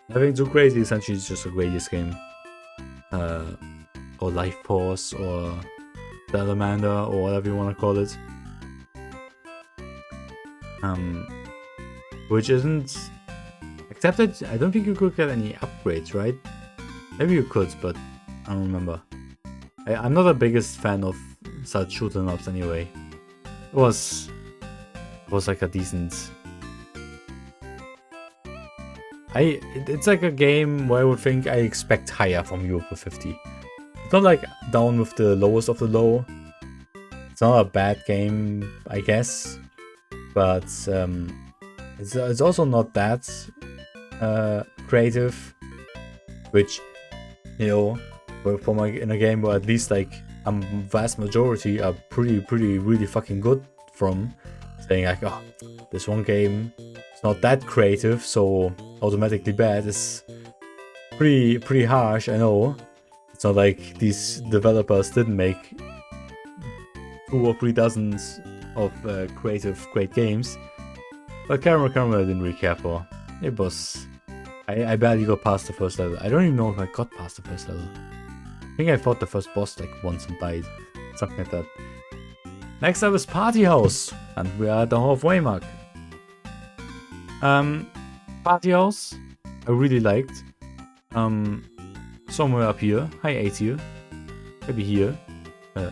Nothing too crazy. Essentially, it's just a Gradius game, or Life Force, or Salamander, or whatever you want to call it. Which isn't accepted. I don't think you could get any upgrades, right? Maybe you could, but I don't remember. I'm not the biggest fan of such shoot 'em ups anyway. It was like a decent. It's like a game where I would think I expect higher from you for 50. It's not like down with the lowest of the low. It's not a bad game, I guess, but it's also not that creative, which, you know, in a game where at least like a vast majority are really fucking good from, saying like, oh, this one game is not that creative, so automatically bad is pretty harsh. I know it's not like these developers didn't make 2 or 3 dozens of great games, but Caramel I didn't really care for. It was I barely got past the first level. I don't even know if I got past the first level. I think I fought the first boss like once and died. Something like that. Next up is Party House. And we are at the halfway mark. Party House, I really liked. Somewhere up here. Hi, A tier. Maybe here. Yeah,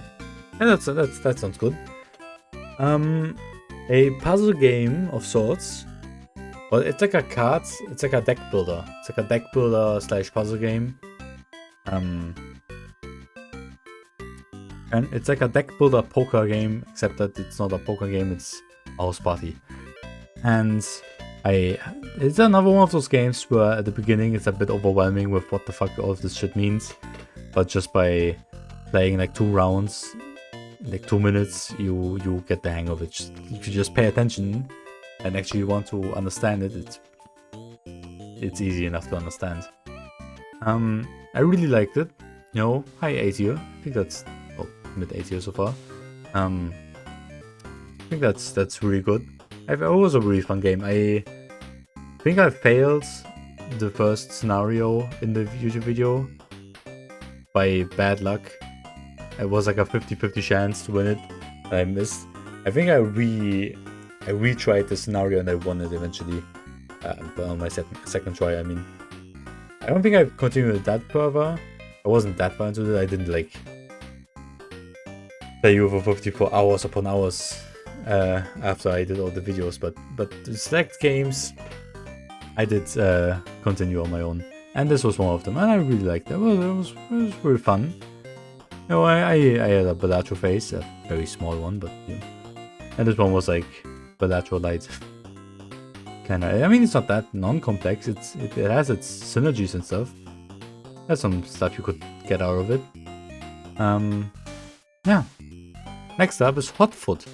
that sounds good. A puzzle game of sorts. Well, it's like a it's like a deck builder. It's like a deck builder / puzzle game. And it's like a deck builder poker game, except that it's not a poker game, it's a house party. And it's another one of those games where at the beginning it's a bit overwhelming with what the fuck all of this shit means. But just by playing like 2 rounds, like 2 minutes, you get the hang of it. If you just pay attention and actually want to understand it, it's easy enough to understand. I really liked it. You know, high A tier. I think that's mid A tier so far. I think that's really good. It was a really fun game. I think I failed the first scenario in the YouTube video by bad luck. It was like a 50-50 chance to win it. I missed. I think I retried the scenario and I won it eventually. But on my second try, I mean. I don't think I continued it that further. I wasn't that far into it. I didn't like play over 50 for hours upon hours after I did all the videos. But the select games, I did continue on my own. And this was one of them. And I really liked it. It was really fun. You know, I had a bilateral phase, a very small one, but you know. And this one was like bilateral light. Kinda. I mean, it's not that non-complex. It has its synergies and stuff. There's some stuff you could get out of it. Yeah. Next up is Hotfoot.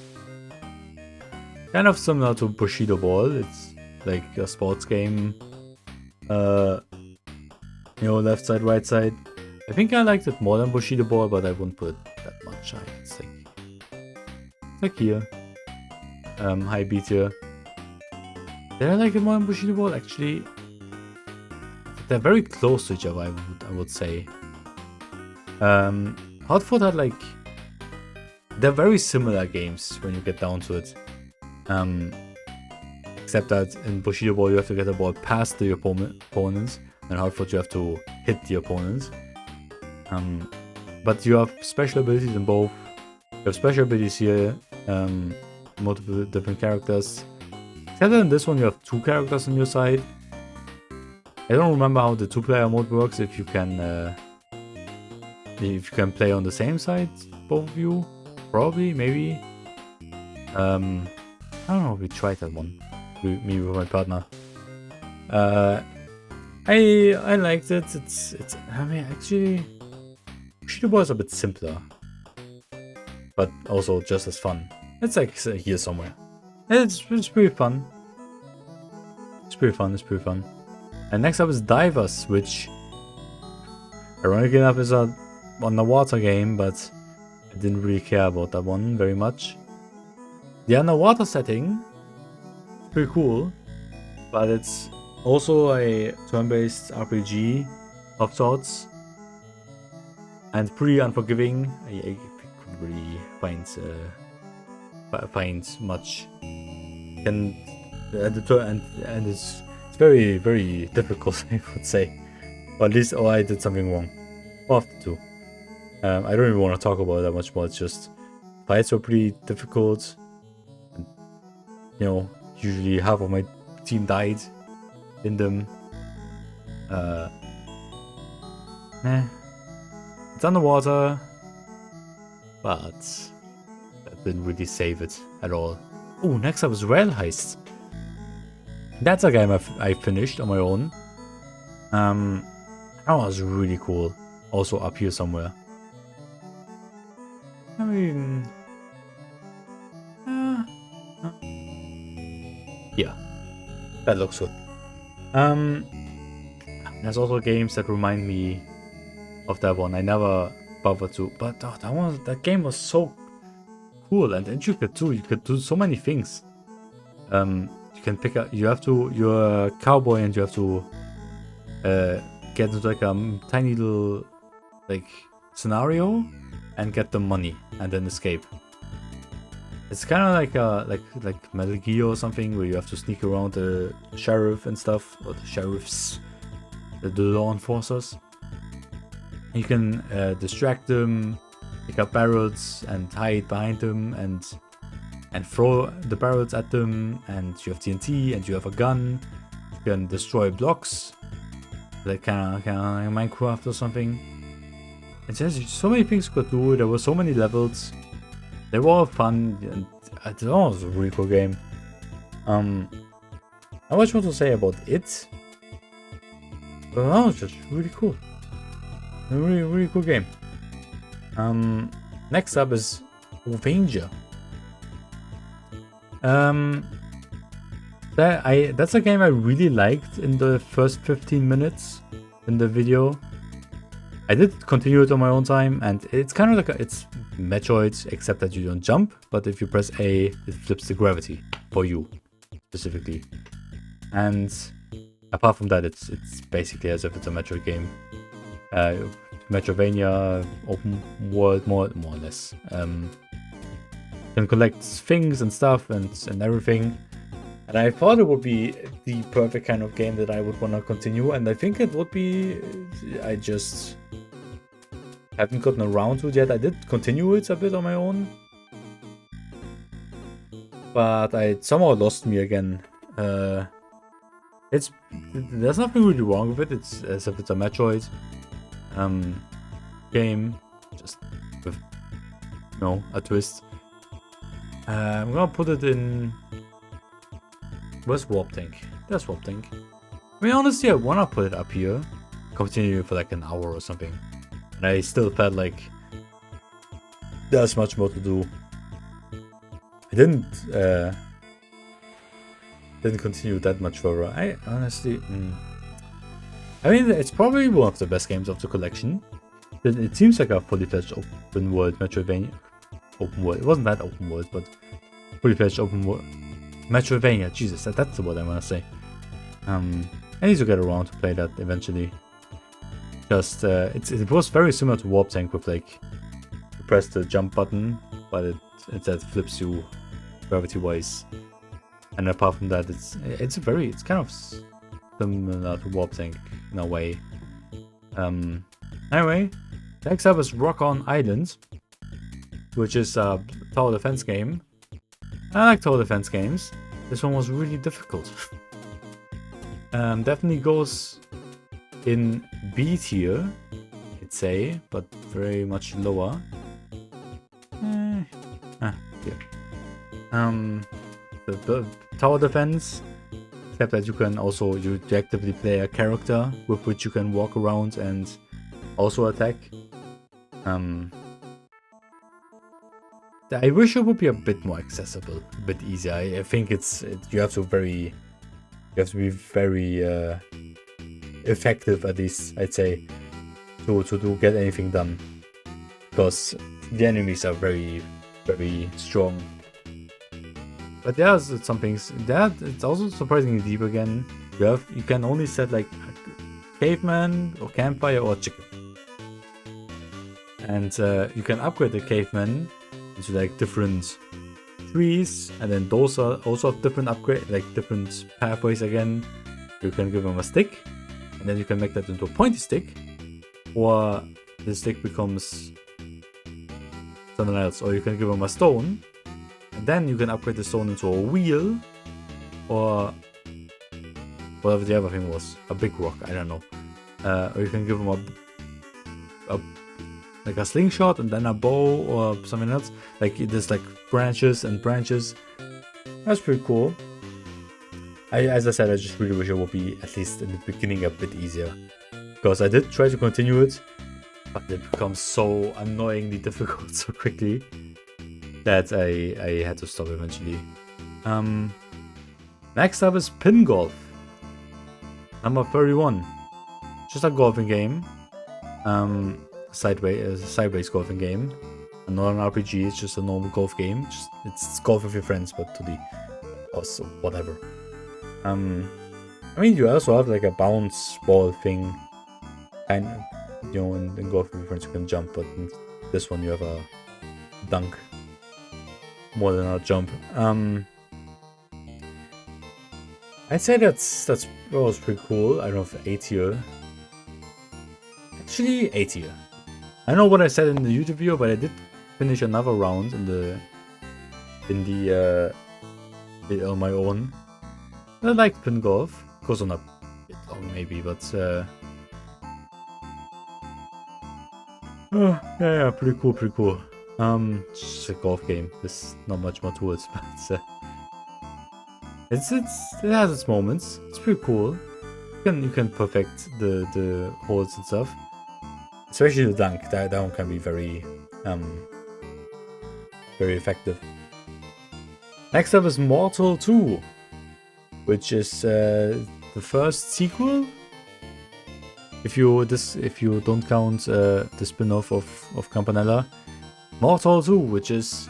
Kind of similar to Bushido Ball. It's like a sports game. You know, left side, right side. I think I liked it more than Bushido Ball, but I wouldn't put it that much. It's like here. High B tier. Did I like it more than Bushido Ball? Actually, they're very close to each other, I would say. Hotfoot had like... They're very similar games when you get down to it. Except that in Bushido Ball you have to get the ball past the opponents, and Hotfoot you have to hit the opponents. But you have special abilities in both. You have special abilities here, multiple different characters. Except that in this one you have 2 characters on your side. I don't remember how the 2-player mode works, if you can play on the same side, both of you. Probably, maybe. I don't know if we tried that one. Me with my partner. I liked it. It's I mean, actually, Bushido Ball is a bit simpler, but also just as fun. It's like here somewhere. It's pretty fun. It's pretty fun. And next up is Divers, which ironically enough is a underwater game, but I didn't really care about that one very much. The underwater setting is pretty cool, but it's also a turn-based RPG of sorts, and pretty unforgiving. I couldn't really find much, and it's very, very difficult, I would say. Or at least, I did something wrong. One of the two. I don't even want to talk about it that much more. It's just fights were pretty difficult. And, you know, usually half of my team died in them. It's underwater, but that didn't really save it at all. Oh, next up is Rail Heist. That's a game I finished on my own. That was really cool. Also up here somewhere. I mean... yeah. That looks good. There's also games that remind me of that one. I never bothered to, but that game was so cool and intricate too. You could do so many things. You can pick up. You're a cowboy and you have to get into like a tiny little like scenario and get the money and then escape. It's kind of like Metal Gear or something, where you have to sneak around the sheriff and stuff, or the sheriffs, the law enforcers. You can distract them, pick up barrels and hide behind them, and throw the barrels at them. And you have TNT, and you have a gun. You can destroy blocks, like kind of Minecraft or something. It's just so many things you could do. There were so many levels. They were all fun, and I don't know, it was a really cool game. Not much more to say about it. But that was just really cool. A really cool game. Next up is Vainger. That's a game I really liked in the first 15 minutes in the video. I did continue it on my own time, and it's kind of like it's Metroid, except that you don't jump, but if you press A, it flips the gravity for you specifically. And apart from that, it's basically as if it's a Metroid game. Metroidvania, open world, more or less. Can collect things and stuff and everything. And I thought it would be the perfect kind of game that I would want to continue, and I think it would be. I just haven't gotten around to it yet. I did continue it a bit on my own, but it somehow lost me again. There's nothing really wrong with it. It's as if it's a Metroid game, just with a twist. I'm gonna put it in. Where's Warptank? There's Warptank. I mean, honestly, I wanna put it up here, continue for like an hour or something, and I still felt like there's much more to do. I didn't continue that much further. I honestly, I mean, it's probably one of the best games of the collection. It seems like a fully fledged open world Metroidvania. Open world. It wasn't that open world, but fully fledged open world Metroidvania. Jesus, that's the word I want to say. I need to get around to play that eventually. Just it was very similar to Warptank with like you press the jump button, but it instead flips you gravity wise. And apart from that, it's kind of similar to Warptank in a way. Anyway, next up is Rock On Island, which is a tower defense game. I like tower defense games. This one was really difficult. Definitely goes in B tier, I'd say, but very much lower. Here. The tower defense, except that you can also you actively play a character with which you can walk around and also attack. I wish it would be a bit more accessible, a bit easier. I think you have to be very effective at least, I'd say, to get anything done, because the enemies are very strong. But there's some things that it's also surprisingly deep again. You can only set like caveman or campfire or chicken, and you can upgrade the caveman into like different trees, and then those are also different upgrade, like different pathways again. You can give them a stick, and then you can make that into a pointy stick, or the stick becomes something else, or you can give them a stone, and then you can upgrade the stone into a wheel, or whatever the other thing was, a big rock, I don't know. Or you can give them like a slingshot and then a bow or something else. Like there's like branches and branches. That's pretty cool. As I said, I just really wish it would be at least in the beginning a bit easier, because I did try to continue it, but it becomes so annoyingly difficult so quickly that I had to stop eventually. Next up is Pingolf, number 31. Just a golfing game. Sideways golfing game. Not an RPG, it's just a normal golf game. It's golf with your friends, but to the also whatever. I mean, you also have like a bounce ball thing, and in golf with your friends you can jump, but in this one you have a dunk more than a jump. I'd say that was pretty cool. I don't know if A tier. Actually, A tier. I know what I said in the YouTube video, but I did finish another round on my own. I like Pingolf. Goes on a bit long maybe, but Oh, yeah, pretty cool, pretty cool. Just a golf game. There's not much more to it, but it has its moments. It's pretty cool. You can perfect the holes and stuff. Especially the dunk. That one can be very very effective. Next up is Mortol II, which is the first sequel. If you don't count the spin-off of Campanella, Mortol II, which is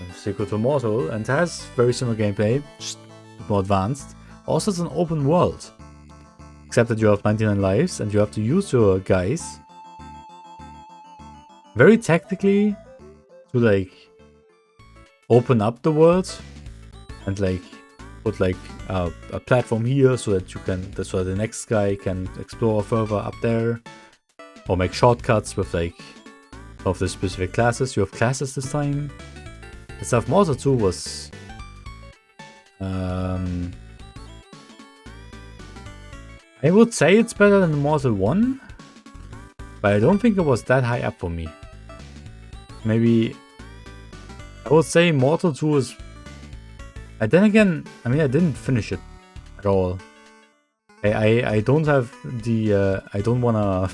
a sequel to Mortal and has very similar gameplay, just more advanced. Also, it's an open world, except that you have 99 lives and you have to use your guys very tactically to like open up the world and like put like a platform here so that the next guy can explore further up there, or make shortcuts with like of the specific classes. You have classes this time. The stuff Mortal 2 was I would say it's better than Mortal 1, but I don't think it was that high up for me. Maybe I would say Mortal 2 is. And then again, I mean, I didn't finish it at all. I don't have the I don't wanna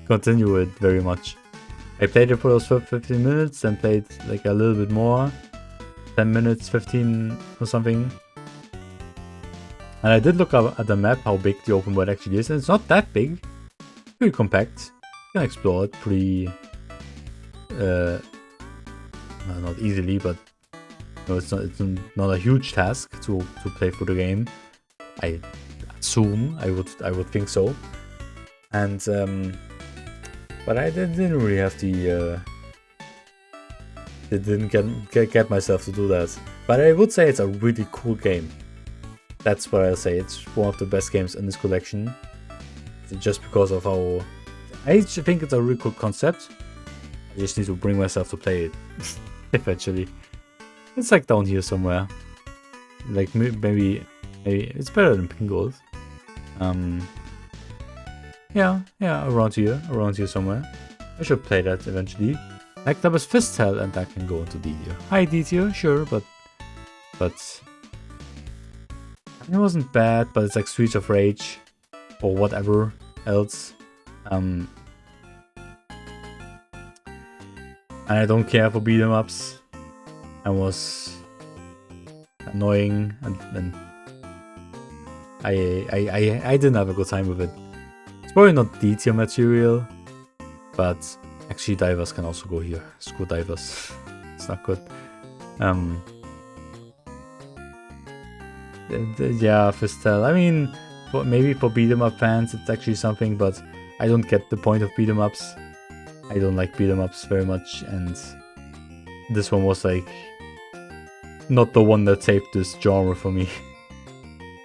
continue it very much. I played it for those 15 minutes and played like a little bit more, 10 minutes, 15 or something. And I did look up at the map how big the open world actually is, and it's not that big. Pretty compact. You can explore it pretty not easily, but no, it's not a huge task to play through the game. I assume I would think so. And but I didn't really have the didn't get myself to do that. But I would say it's a really cool game. That's what I'll say. It's one of the best games in this collection. Just because of how I think it's a really cool concept. I just need to bring myself to play it eventually. It's like down here somewhere. Like maybe it's better than Pingolf. Yeah, around here somewhere. I should play that eventually. Next up is Fistel, and I can go into D tier. High D tier, sure, but it wasn't bad. But it's like Streets of Rage or whatever else. And I don't care for beat 'em ups. I was annoying and I didn't have a good time with it. It's probably not D tier material, but actually divers can also go here. Screw divers. It's not good. Yeah, Fistel. I mean, maybe for beat 'em up fans it's actually something, but I don't get the point of beat 'em ups. I don't like beat 'em ups very much, and this one was like not the one that saved this genre for me.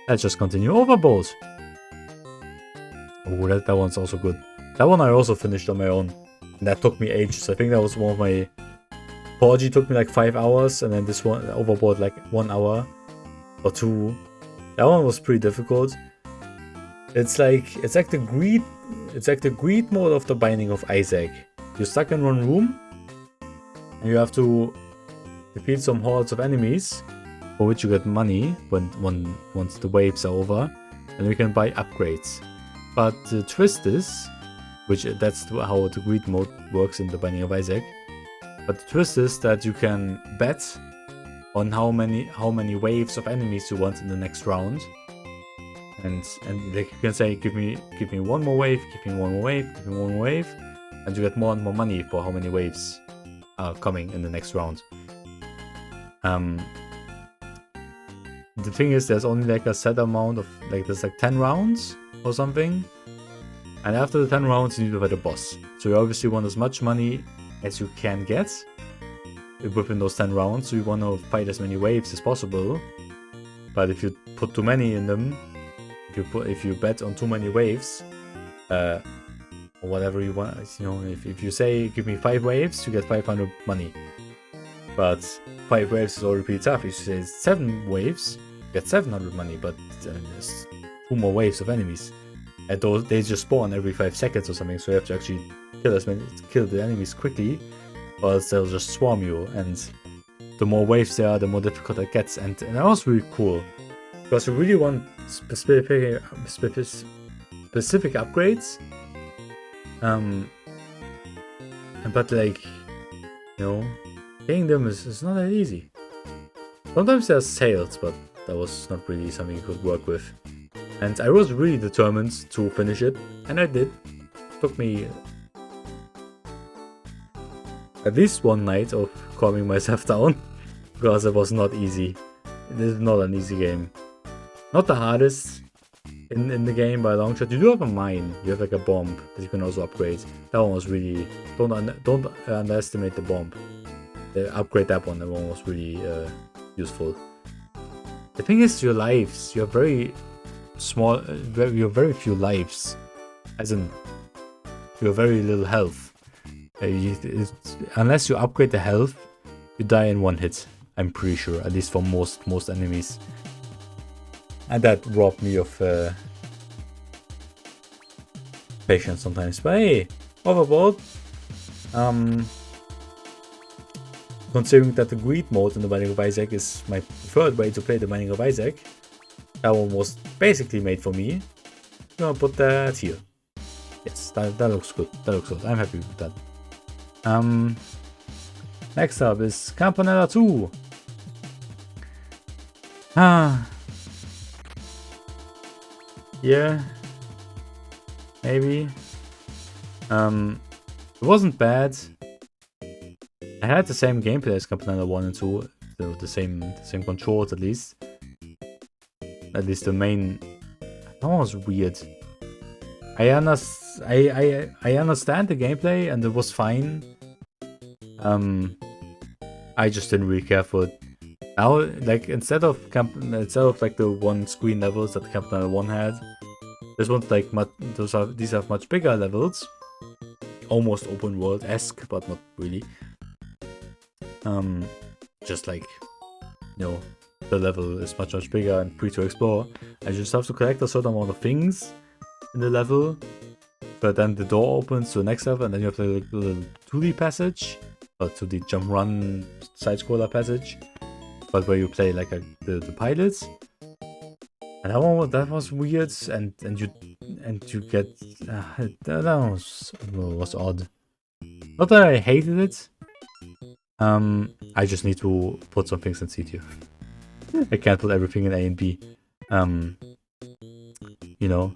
Let's just continue. Overbold. Oh, that one's also good. That one I also finished on my own. And that took me ages. I think that was one of my... Porgy took me like 5 hours, and then this one, Overbold, like 1 hour or 2. That one was pretty difficult. It's like the greed mode of the Binding of Isaac. You're stuck in one room, and you have to defeat some hordes of enemies, for which you get money once the waves are over, and you can buy upgrades. But the twist is, that's how the greed mode works in the Binding of Isaac. But the twist is that you can bet on how many waves of enemies you want in the next round, and like you can say, give me one more wave, give me one more wave, give me one more wave, and you get more and more money for how many waves are coming in the next round. The thing is, there's only like a set amount of, like, there's like 10 rounds or something, and after the 10 rounds you need to fight a boss. So you obviously want as much money as you can get within those 10 rounds, so you want to fight as many waves as possible. But if you put too many in them, if you bet on too many waves, or whatever you want, you know, if you say give me 5 waves, you get 500 money. But 5 waves is already pretty tough. If you say 7 waves, you get 700 money, but there's 2 more waves of enemies. And those, they just spawn every 5 seconds or something, so you have to actually kill the enemies quickly, or else they'll just swarm you, and the more waves there are, the more difficult it gets, and that was really cool. Because you really want specific upgrades. But like, you know, getting them is not that easy. Sometimes there's sales, but that was not really something you could work with. And I was really determined to finish it, and I did. It took me at least one night of calming myself down, because it was not easy. It is not an easy game. Not the hardest in the game by a long shot. You do have a mine. You have like a bomb that you can also upgrade. That one was really... Don't underestimate the bomb. Upgrade that one. That one was really useful. The thing is, your lives. You have very small... you have very few lives. As in, you have very little health. Unless you upgrade the health, you die in one hit. I'm pretty sure. At least for most enemies. And that robbed me of patience sometimes. But hey, Overbold. Considering that the greed mode in the Binding of Isaac is my preferred way to play the Binding of Isaac, that one was basically made for me. I'm gonna put that here. Yes, that looks good. That looks good. I'm happy with that. Next up is Campanella 2. Yeah, maybe. It wasn't bad. I had the same gameplay as Campanella 1 and 2, the same controls at least. At least the main. That one was weird. I understand the gameplay and it was fine. I just didn't really care for it. Now, like instead of like the one screen levels that Campanella 1 had, this one's like these have much bigger levels, almost open world-esque, but not really. Just like, you know, the level is much bigger and free to explore. I just have to collect a certain amount of things in the level, but then the door opens to the next level, and then you have the little 2D passage, or 2D jump run side-scroller passage. But where you play like the pilots, and that was weird, and you get that was odd. Not that I hated it. I just need to put some things in C tier. I can't put everything in A and B. You know.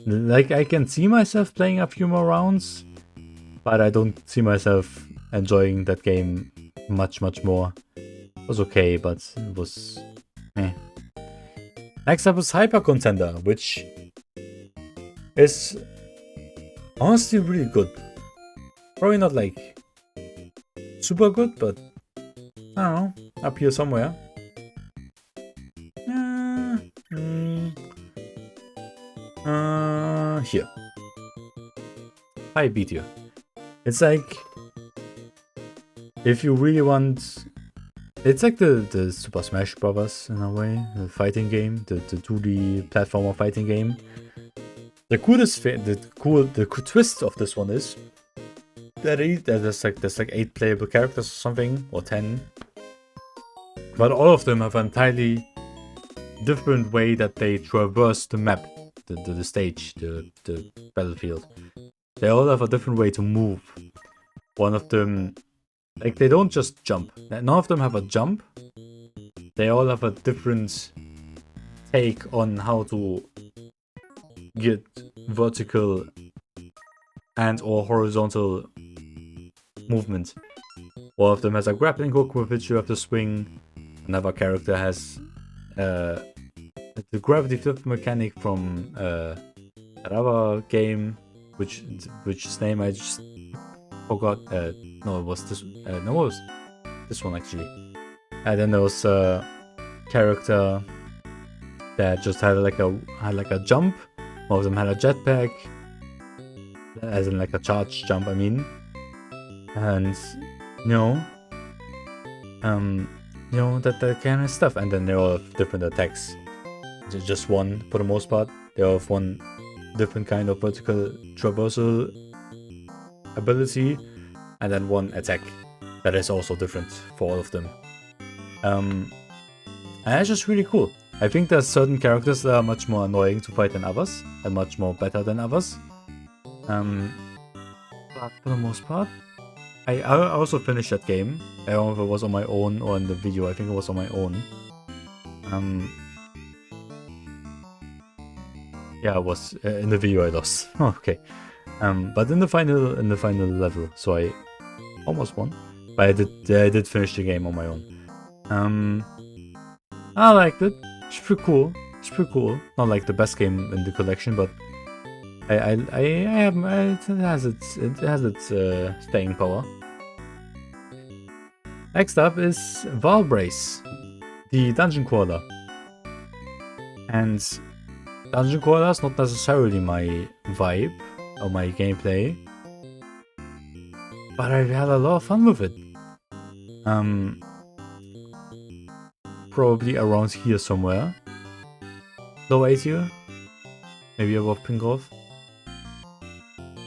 Like I can see myself playing a few more rounds, but I don't see myself enjoying that game much more. It was okay, but it was eh. Next up is Hyper Contender, which is honestly really good. Probably not like super good, but I don't know, up here somewhere. Here. High B tier. It's like, if you really want, it's like the Super Smash Bros. In a way, the fighting game, the 2D platformer fighting game. The twist of this one is that there's like 8 playable characters or something, or 10, but all of them have an entirely different way that they traverse the map, the stage, the battlefield. They all have a different way to move. One of them, like, they don't just jump. None of them have a jump. They all have a different take on how to get vertical and or horizontal movement. One of them has a grappling hook with which you have to swing. Another character has the gravity flip mechanic from another game, which's name I just forgot. No, it was this. No, it was this one actually. And then there was a character that just had like a jump. One of them had a jetpack, as in like a charge jump, I mean. And that kind of stuff. And then they all have different attacks. Just one for the most part. They all have one different kind of vertical traversal ability, and then one attack that is also different for all of them. And that's just really cool. I think there's certain characters that are much more annoying to fight than others, and much more better than others. But for the most part, I also finished that game. I don't know if it was on my own or in the video. I think it was on my own. Yeah, it was in the video I lost. Okay. But in the final level, so I almost won. But I did finish the game on my own. I liked it. It's pretty cool. It's pretty cool. Not like the best game in the collection, but it has its staying power. Next up is Valbrace, the Dungeon Koala. And Dungeon Koala is not necessarily my vibe or my gameplay, but I've had a lot of fun with it. Probably around here somewhere. Low A tier, maybe above Pingolf.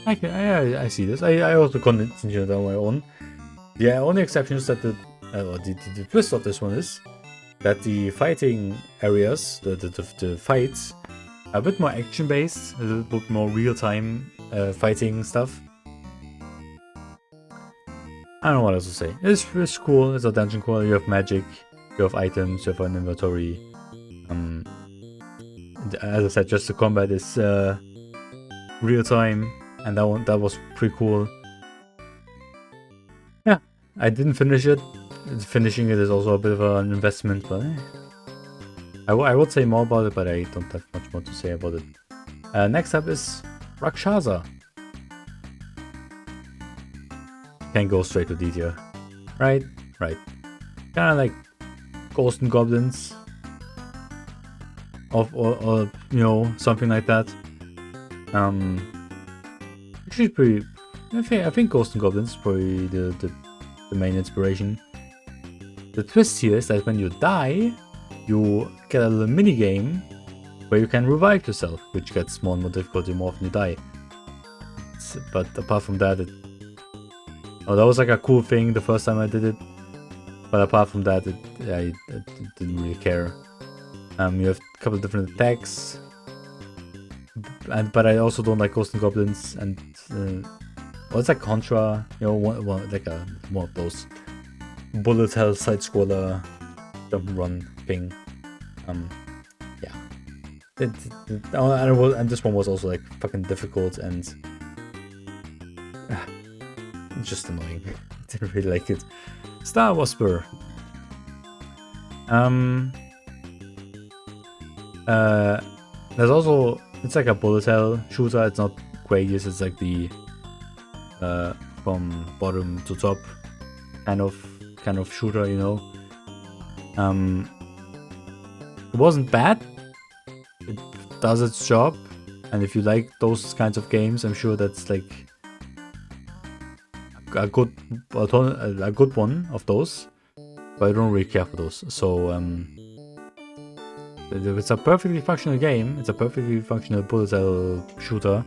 I see this. I also continued on my own. The only exception is that the twist of this one is that the fighting areas, the fights, are a bit more action based, a little bit more real time fighting stuff. I don't know what else to say. It's cool. It's a dungeon crawler. You have magic, you have items, you have an inventory. As I said, just the combat is real time, and that was pretty cool. Yeah, I didn't finish it. Finishing it is also a bit of an investment, but I would say more about it, but I don't have much more to say about it. Next up is Rakshasa. Can't go straight to detail. Right. Kinda like Ghosts and Goblins. Or you know, something like that. Actually pretty... I think Ghosts and Goblins is probably the main inspiration. The twist here is that when you die, you get a little mini game where you can revive yourself, which gets more and more difficult the more often you die. But apart from that, that was like a cool thing the first time I did it. But apart from that, I didn't really care. You have a couple of different attacks, but I also don't like Ghosts and Goblins, and well, it's like Contra, you know, one of those bullet hell side scroller jump and run thing. Yeah. And this one was also like fucking difficult and just annoying. I didn't really like it. Star Waspir. There's also, it's like a bullet hell shooter. It's not Gradius, it's like the from bottom to top kind of shooter, you know. It wasn't bad. It does its job, and if you like those kinds of games, I'm sure that's like a good one of those. But I don't really care for those. So it's a perfectly functional game. It's a perfectly functional bullet hell shooter,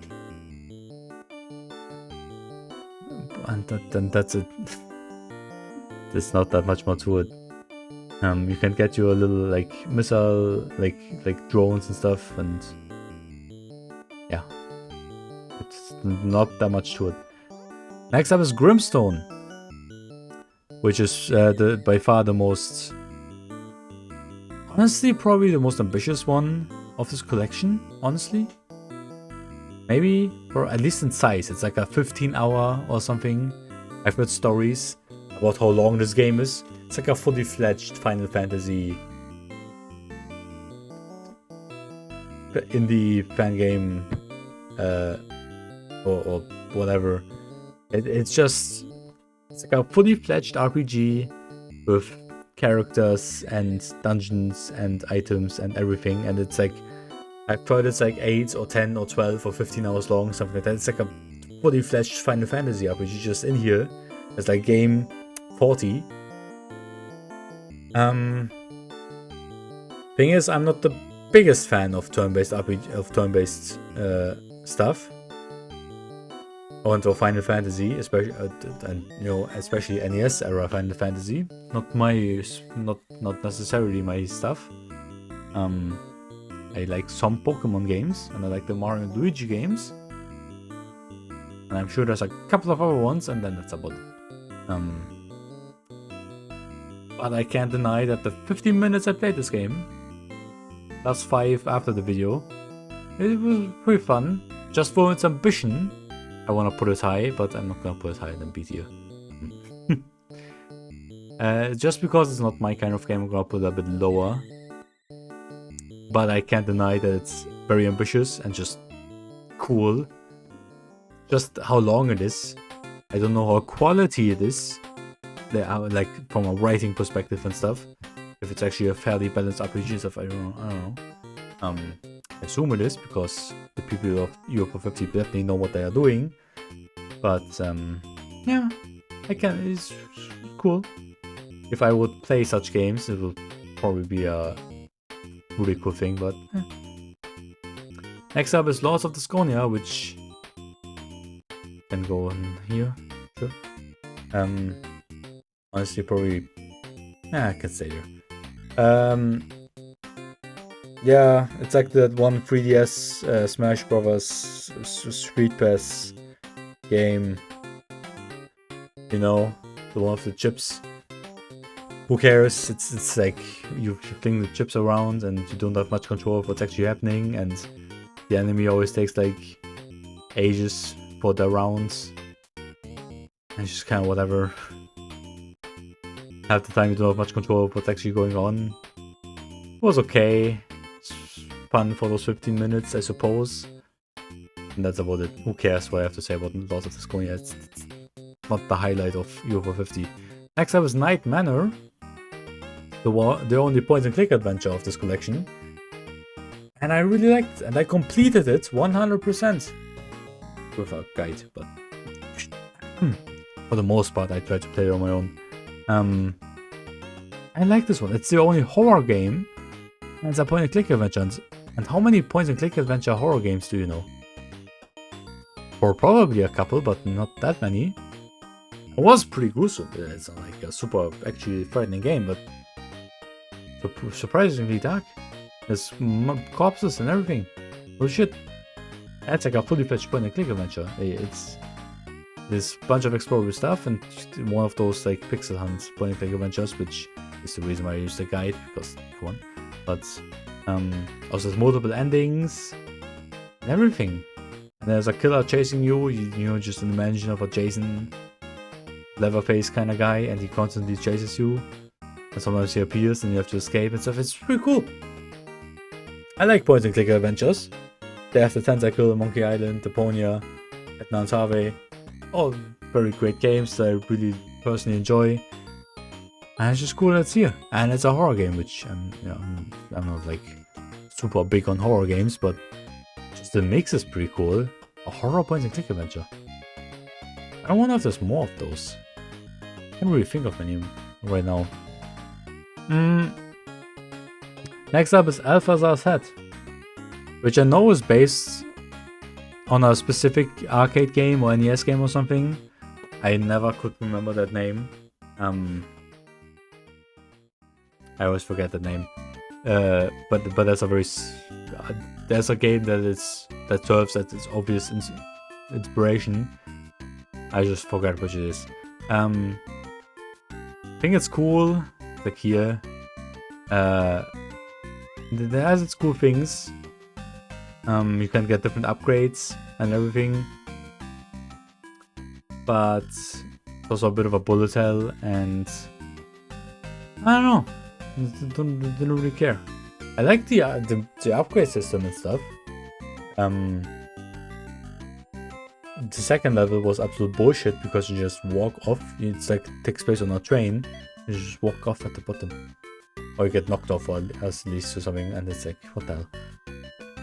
and that's it. There's not that much more to it. You can get your little like missile, like drones and stuff, and yeah, it's not that much to it. Next up is Grimstone, which is by far the most, honestly, probably the most ambitious one of this collection. Honestly, maybe, or at least in size, it's like a 15-hour or something. I've heard stories about how long this game is. It's like a fully fledged Final Fantasy indie fan game, or whatever. It's like a fully fledged RPG with characters and dungeons and items and everything. And it's like, I've heard it's like 8 or 10 or 12 or 15 hours long, something like that. It's like a fully fledged Final Fantasy RPG just in here. It's like game 40. Thing is, I'm not the biggest fan of turn-based RPG, of turn-based stuff. Onto Final Fantasy, especially and you know, especially NES era Final Fantasy. Not necessarily my stuff. I like some Pokemon games, and I like the Mario and Luigi games. And I'm sure there's a couple of other ones, and then that's about it. But I can't deny that the 15 minutes I played this game, plus 5 after the video, it was pretty fun. Just for its ambition, I want to put it high, but I'm not going to put it higher than B tier. Just because it's not my kind of game, I'm going to put it a bit lower. But I can't deny that it's very ambitious and just cool. Just how long it is. I don't know how quality it is. Like from a writing perspective and stuff. If it's actually a fairly balanced RPG stuff, I don't know. I assume it is, because the people of Europa 50 definitely know what they are doing. But yeah, it's cool. If I would play such games, it would probably be a really cool thing, but Next up is Lords of Diskonia, which can go in here, sure. Honestly, probably, I can stay here. Yeah, it's like that one 3DS Smash Brothers Street Pass game. You know, the one of the chips. Who cares? It's like you fling the chips around and you don't have much control of what's actually happening, and the enemy always takes like ages for their rounds. And it's just kind of whatever. Half the time you don't have much control of what's actually going on. It was okay. It's fun for those 15 minutes, I suppose. And that's about it. Who cares what I have to say about Lords of Diskonia? It's not the highlight of Euro 50. Next up is Night Manor. The only point and click adventure of this collection. And I really liked it, and I completed it 100% with a guide, but for the most part I tried to play it on my own. I like this one. It's the only horror game, and it's a point and click adventure. And how many point and click adventure horror games do you know? Or probably a couple, but not that many. It was pretty gruesome. It's not like a super actually frightening game, but surprisingly dark. There's corpses and everything. Oh shit. That's like a fully fledged point and click adventure. It's this bunch of exploratory stuff, and one of those like pixel hunt point and click adventures, which is the reason why I used the guide, because come on. But also there's multiple endings and everything. And there's a killer chasing you, you know, just an imagination of a Jason Leatherface kind of guy, and he constantly chases you. And sometimes he appears and you have to escape and stuff. It's pretty cool. I like point and click adventures. They have the Tentacle, Monkey Island, Deponia, Adnan's Harvey. All very great games that I really personally enjoy. And it's just cool that it's here. And it's a horror game, which I'm not like super big on horror games, but just the mix is pretty cool. A horror point and click adventure. I wonder if there's more of those. I can't really think of any right now. Next up is Elfazar's Head, which I know is based on a specific arcade game or NES game or something. I never could remember that name. I always forget the name. But that's a very there's a game that serves as its obvious inspiration. I just forgot which it is. I think it's cool. Like here, it has its cool things. You can get different upgrades and everything, but it's also a bit of a bullet hell, and I don't know. Didn't really care. I like the upgrade system and stuff. The second level was absolute bullshit because you just walk off. It's like takes place on a train. You just walk off at the bottom, or you get knocked off, or else leads to something, and it's like, what the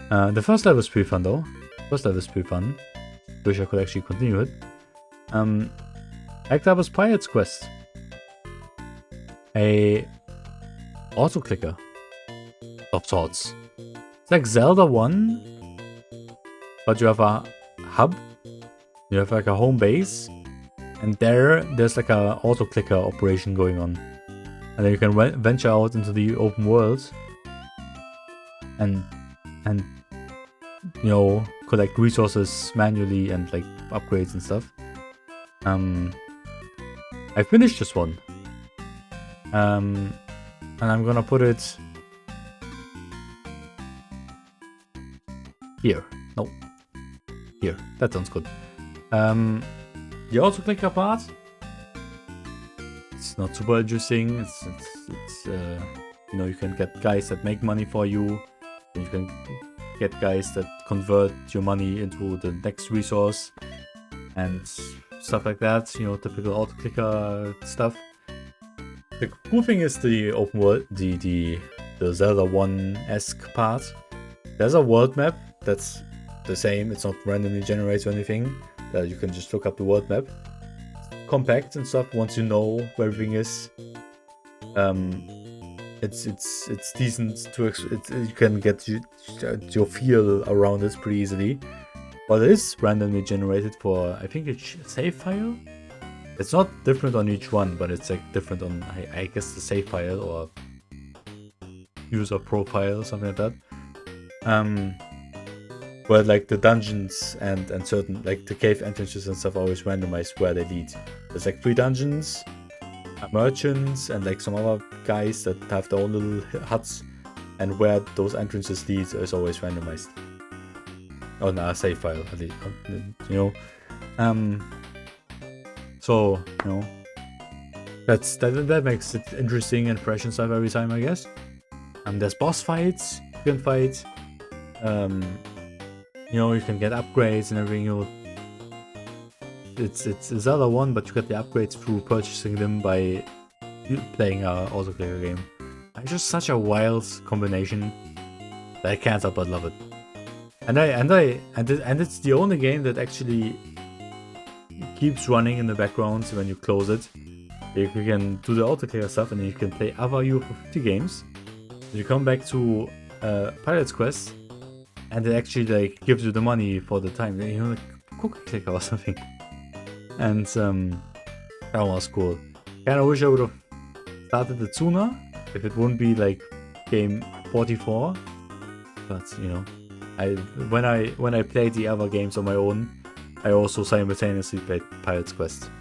hell. The first level was pretty fun though. Wish I could actually continue it. Next up was Pirate's Quest, a auto clicker of sorts. It's like Zelda 1, but you have a hub, you have like a home base, and there's like a auto clicker operation going on, and then you can venture out into the open world and you know, collect resources manually and like upgrades and stuff. I finished this one, and I'm gonna put it here. No, here. That sounds good. The auto clicker part, it's not super interesting. It's you know, you can get guys that make money for you, and you can get guys that convert your money into the next resource and stuff like that. You know, typical auto clicker stuff. The cool thing is the open world, the Zelda 1-esque part. There's a world map that's the same. It's not randomly generated or anything. You can just look up the world map. Compact and stuff. Once you know where everything is, it's decent to you can get your feel around it pretty easily. But it is randomly generated for, I think it's a save file. It's not different on each one, but it's like different on, I guess, the save file or user profile, something like that. Where like the dungeons and certain like the cave entrances and stuff are always randomized where they lead. There's like 3 dungeons, merchants, and like some other guys that have their own little huts, and where those entrances lead is always randomized on a save file, at least, you know. So you know, that makes it interesting and fresh and stuff every time, I guess. There's boss fights you can fight. You know, you can get upgrades and everything. You know, it's a Zelda 1, but you get the upgrades through purchasing them by playing a auto clicker game. It's just such a wild combination that I can't help but love it. And it's the only game that actually keeps running in the background when you close it. You can do the auto clicker stuff, and then you can play other U50 games. You come back to Pirate's Quest, and it actually like gives you the money for the time. You know, like cookie clicker or something. And that was cool. Kinda wish I would have started it sooner, if it wouldn't be like game 44. But you know, when I played the other games on my own, I also simultaneously played Pirate's Quest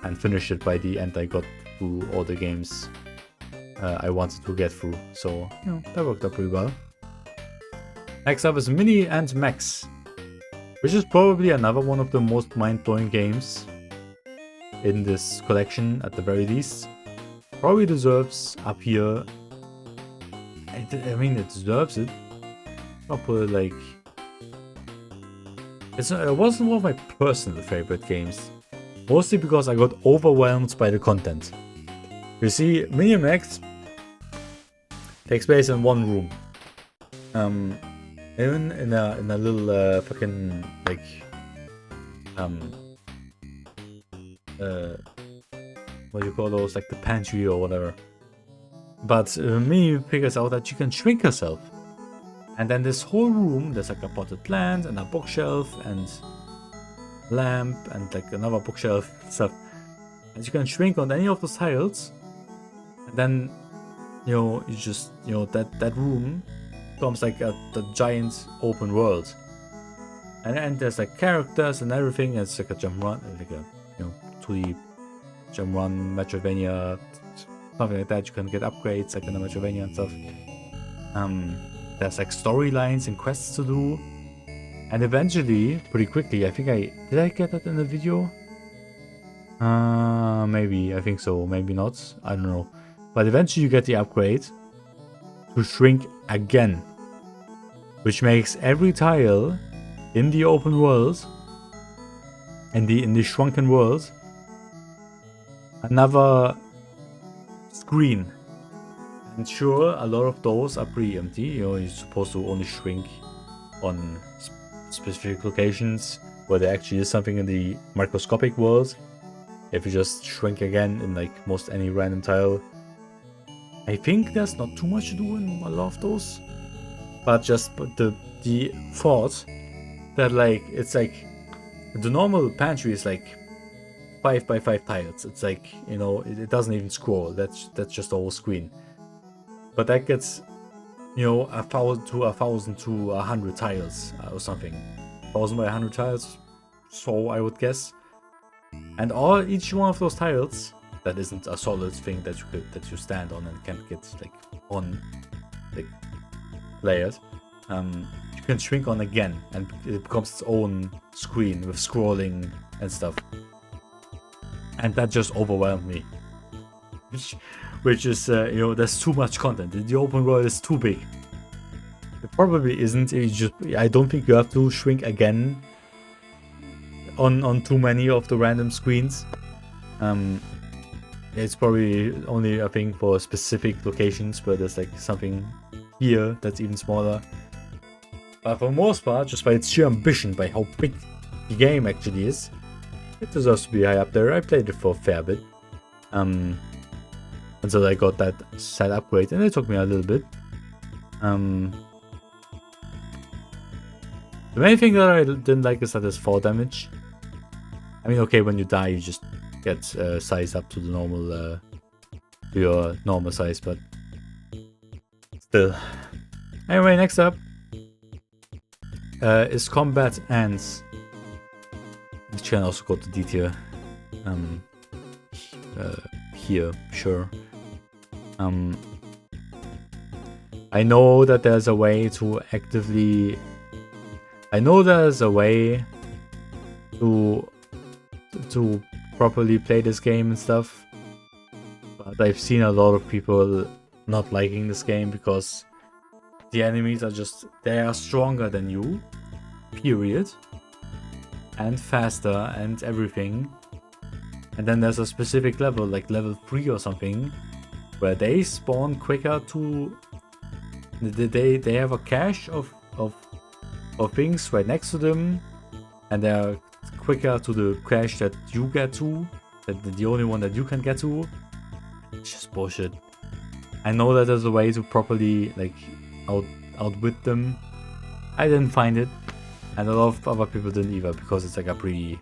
and finished it by the end. I got through all the games I wanted to get through, so you know, that worked out pretty well. Next up is Mini and Max, which is probably another one of the most mind-blowing games in this collection at the very least. Probably deserves up here. I mean, it deserves it. I'll put it like... It wasn't one of my personal favorite games. Mostly because I got overwhelmed by the content. You see, Mini and Max takes place in one room. Even in a little fucking like what do you call those, like the pantry or whatever. But Mini figures out that you can shrink herself, and then this whole room, there's like a potted plant and a bookshelf and lamp and like another bookshelf stuff, and you can shrink on any of those tiles, and then you know, you just, you know, that room becomes like the giant open world, and there's like characters and everything. It's like a jump run, like a, you know, 2D jump run Metroidvania, something like that. You can get upgrades like in the Metroidvania and stuff. There's like storylines and quests to do, and eventually, pretty quickly, I think did I get that in the video? Maybe, I think so, maybe not, I don't know. But eventually you get the upgrade to shrink again, which makes every tile in the open world, in the shrunken world, another screen. And sure, a lot of those are pretty empty. You know, you're supposed to only shrink on specific locations where there actually is something in the microscopic world. If you just shrink again in like most any random tile, I think there's not too much to do in a lot of those. But just the thought that like it's like the normal pantry is like 5 by 5 tiles. It's like, you know, it doesn't even scroll. That's just a whole screen. But that gets, you know, 1,000 to 100 tiles or something. 1,000 by 100 tiles, so I would guess. And each one of those tiles that isn't a solid thing that you stand on and can't get like on like layers. You can shrink on again, and it becomes its own screen with scrolling and stuff. And that just overwhelmed me. Which is, you know, there's too much content. The open world is too big. It probably isn't. I don't think you have to shrink again on too many of the random screens. It's probably only a thing for specific locations where there's like something here that's even smaller. But for the most part, just by its sheer ambition, by how big the game actually is, it deserves to be high up there. I played it for a fair bit. Until I got that set upgrade, and it took me a little bit. The main thing that I didn't like is that there's fall damage. I mean, okay, when you die, you just get sized up to the normal, your normal size, but still. Anyway, next up is Combatants, which can also go to D tier. Here, sure. I know that there's a way to actively. I know there's a way to properly play this game and stuff, but I've seen a lot of people not liking this game because the enemies are just, they are stronger than you, period, and faster and everything. And then there's a specific level, like level 3 or something, where they spawn quicker to, they have a cache of things right next to them, and they're quicker to the cache that you get to, the only one that you can get to. It's just bullshit. I know that there's a way to properly like outwit them. I didn't find it, and a lot of other people didn't either, because it's like a pretty,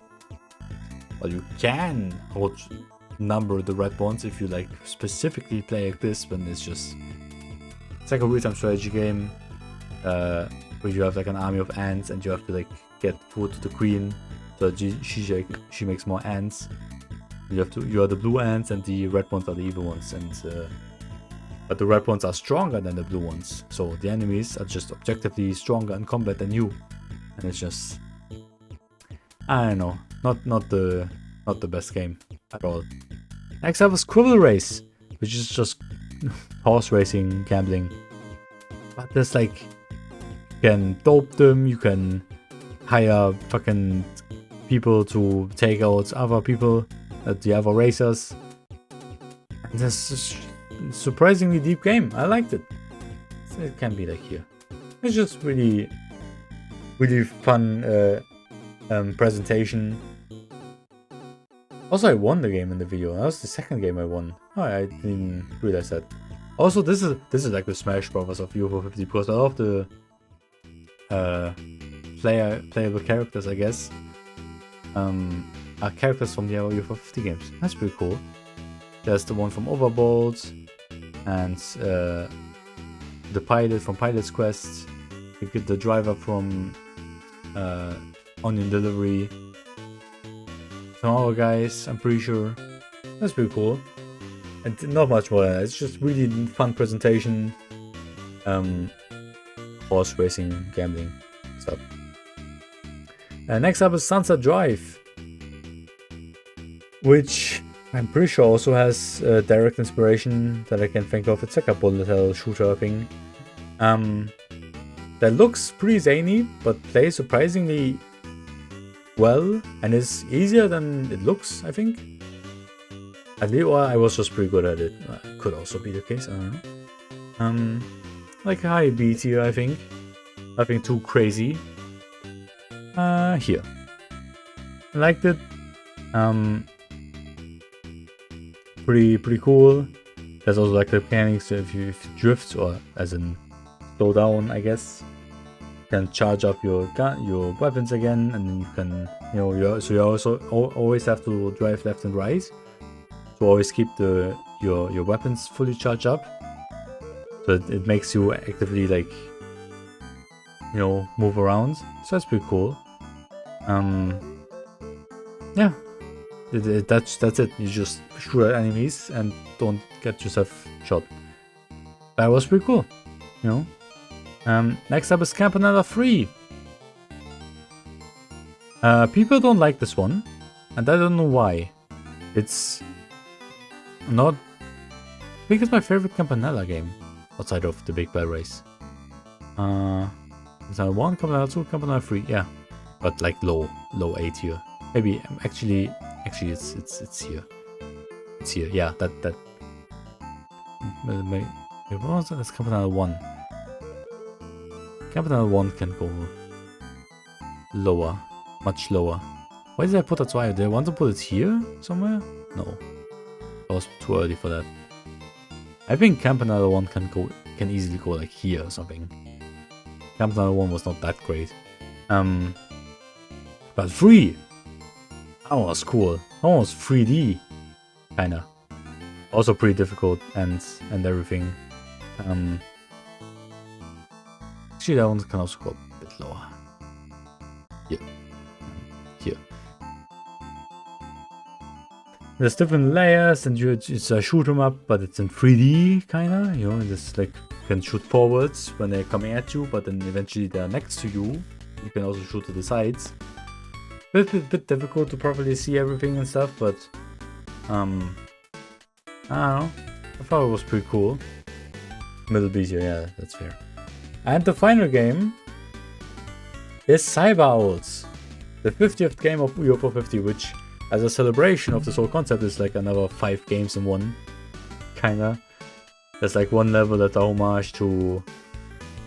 well, you can outnumber the red ones if you like specifically play like this, but it's like a real-time strategy game where you have like an army of ants and you have to like get food to the queen so that she makes more ants. You are the blue ants and the red ones are the evil ones, and but the red ones are stronger than the blue ones, so the enemies are just objectively stronger in combat than you, and it's just, I don't know, not the best game at all. Next up was Quibble Race, which is just horse racing, gambling. But there's like, you can dope them, you can hire fucking people to take out other people, the other racers. And this is a surprisingly deep game. I liked it. So it can be like here. It's just really, really fun presentation. Also, I won the game in the video. That was the second game I won. Oh, I didn't realize that. Also, this is like the Smash Brothers of UFO 50, because a lot of the playable characters, I guess, are characters from the UFO 50 games. That's pretty cool. There's the one from Overbold, and the pilot from Pilot's Quest. You get the driver from Onion Delivery. Some other guys, I'm pretty sure. That's pretty cool. And not much more than that. It's just really fun presentation. Horse racing, gambling stuff. Next up is Seaside Drive, which I'm pretty sure also has direct inspiration that I can think of. It's like a bullet hell shooter thing. That looks pretty zany, but plays surprisingly well, and is easier than it looks, I think. At least, well, I was just pretty good at it. Could also be the case, I don't know. Like a high B tier, I think. Nothing too crazy. Here. I liked it. Pretty cool. There's also like the mechanics if you drift, or as in slow down, I guess. can charge up your weapons again, and then you can, so you also always have to drive left and right to always keep your weapons fully charged up. So it makes you actively like, move around. So that's pretty cool. Yeah, that's it. You just shoot at enemies and don't get yourself shot. That was pretty cool, Next up is Campanella 3. People don't like this one, and I don't know why. It's not... I think it's my favorite Campanella game, outside of the Big Bell Race. Campanella 1, Campanella 2, Campanella 3, yeah. But like low A tier. Maybe, actually it's here. It's here, yeah, that... Maybe, what was that? That's Campanella 1. Campanella 1 can go lower, much lower. Why did I put that so high? Did I want to put it here somewhere? No, it was too early for that. I think Campanella 1 can easily go like here or something. Campanella 1 was not that great. But 3! That one was cool. That one was 3D, kinda. Also pretty difficult and everything. Actually, that one can also go a bit lower. Here. Here. There's different layers, and it's a shoot 'em up, but it's in 3D, kinda. Just like you can shoot forwards when they're coming at you, but then eventually they're next to you. You can also shoot to the sides. Bit difficult to properly see everything and stuff, but I don't know. I thought it was pretty cool. Middle easier, yeah, that's fair. And the final game is Cyber Owls, the 50th game of UFO 50, which, as a celebration of this whole concept, is like another 5 games in one, kinda. There's like one level that's a homage to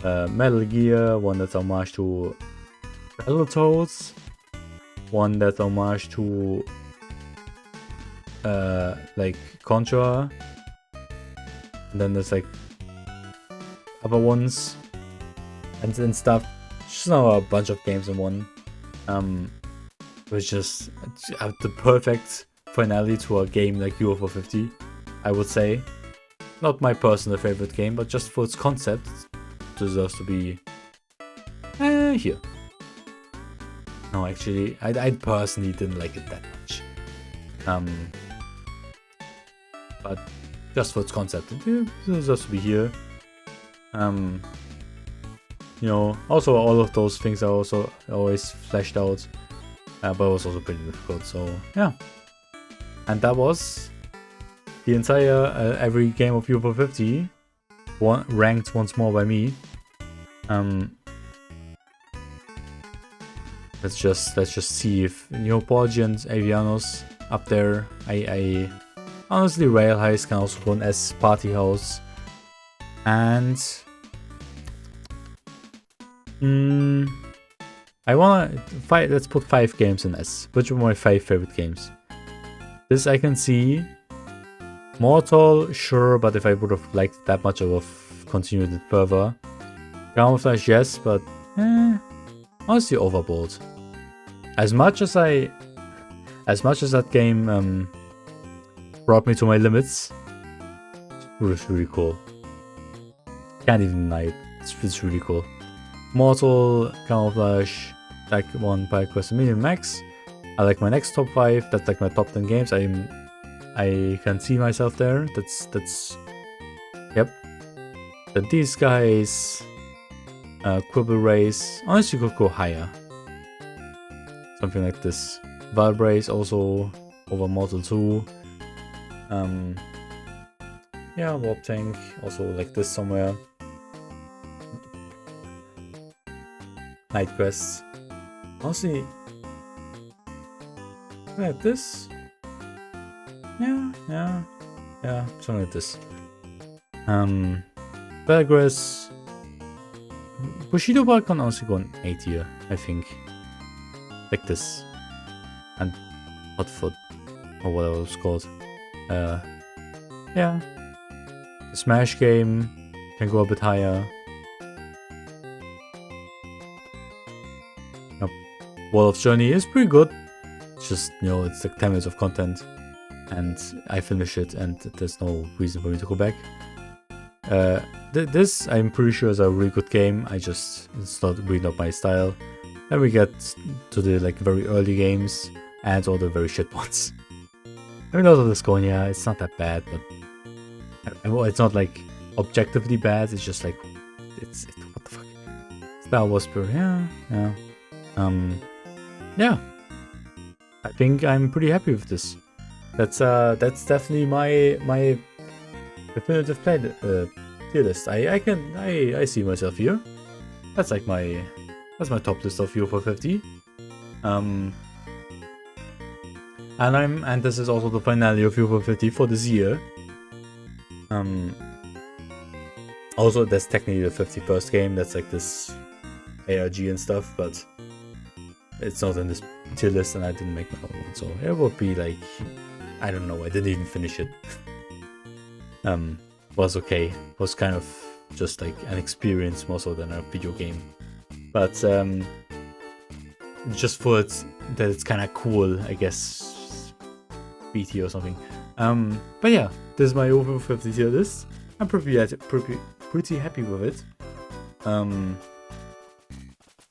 Metal Gear, one that's a homage to Battletoads, one that's a homage to like Contra, and then there's like other ones and stuff. Just now a bunch of games in one. Which just the perfect finale to a game like UFO 50, I would say. Not my personal favorite game, but just for its concept, it deserves to be here. No, actually, I personally didn't like it that much. But just for its concept, it deserves to be here. Also all of those things are also always fleshed out, but it was also pretty difficult. So yeah, and that was the entire every game of UFO 50, ranked once more by me. Let's just see if Porgy and Avianos up there. I honestly, Rail Heist can also go an S, Party House, and I wanna let's put 5 games in S. Which are my 5 favorite games? This I can see. Mortol, sure, but if I would have liked it that much, I would have continued it further. Camouflage, yes, but honestly, Overbold. As much as that game brought me to my limits, it was really cool. Can't even deny it. It's really cool. Mortal, Camouflage, like 1 by Quest Medium Max. I like my next top 5. That's like my top 10 games. I can see myself there. That's yep. Then these guys, Quibble Race. Honestly, you could go higher. Something like this. Valbrace also over Mortol II. Yeah, Warptank also like this somewhere. Night Quests. Honestly, like this. Yeah, something like this. Velgress. Bushido Ball can also go on A tier, I think. Like this. And Hotfoot, or whatever it's called. Yeah. The Smash game can go a bit higher. Waldorf's journey is pretty good. It's just, you know, it's like 10 minutes of content. And I finish it and there's no reason for me to go back. This, I'm pretty sure, is a really good game. It's not really not my style. Then we get to the like very early games and all the very shit ones. I mean, also Diskonia, it's not that bad, but it's not like objectively bad. It's just like what the fuck. Star Waspir, yeah. Yeah. I think I'm pretty happy with this. That's definitely my definitive play tier list. I see myself here. That's like my top list of UFO 50. And this is also the finale of UFO 50 for this year. Also, that's technically the 51st game. That's like this ARG and stuff, but it's not in this tier list, and I didn't make my own one, so it would be like, I don't know. I didn't even finish it. Was okay. Was kind of just like an experience more so than a video game, but just for it that it's kind of cool, I guess. BT or something. But yeah, this is my over 50 tier list. I'm pretty happy with it.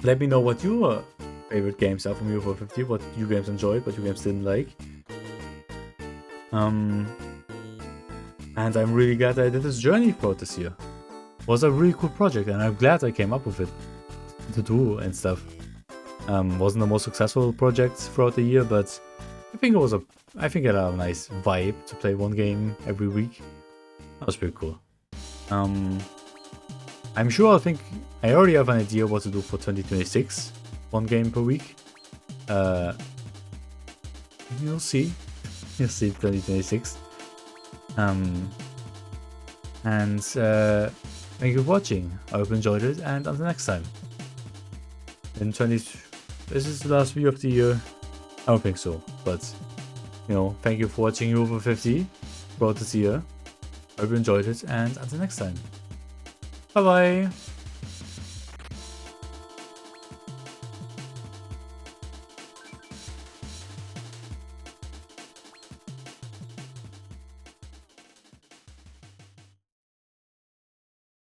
Let me know what your favorite games are from UFO 50, what you games enjoyed, what you games didn't like. And I'm really glad I did this journey throughout this year. It was a really cool project, and I'm glad I came up with it to do and stuff. Wasn't the most successful project throughout the year, but I think it had a nice vibe to play one game every week. That was pretty cool. I'm sure I already have an idea what to do for 2026. One game per week. You'll see. You'll see 2026. And thank you for watching. I hope you enjoyed it, and until next time. This is the last video of the year. I don't think so, but you know, thank you for watching UFO 50 throughout this year. I hope you enjoyed it, and until next time. Bye bye.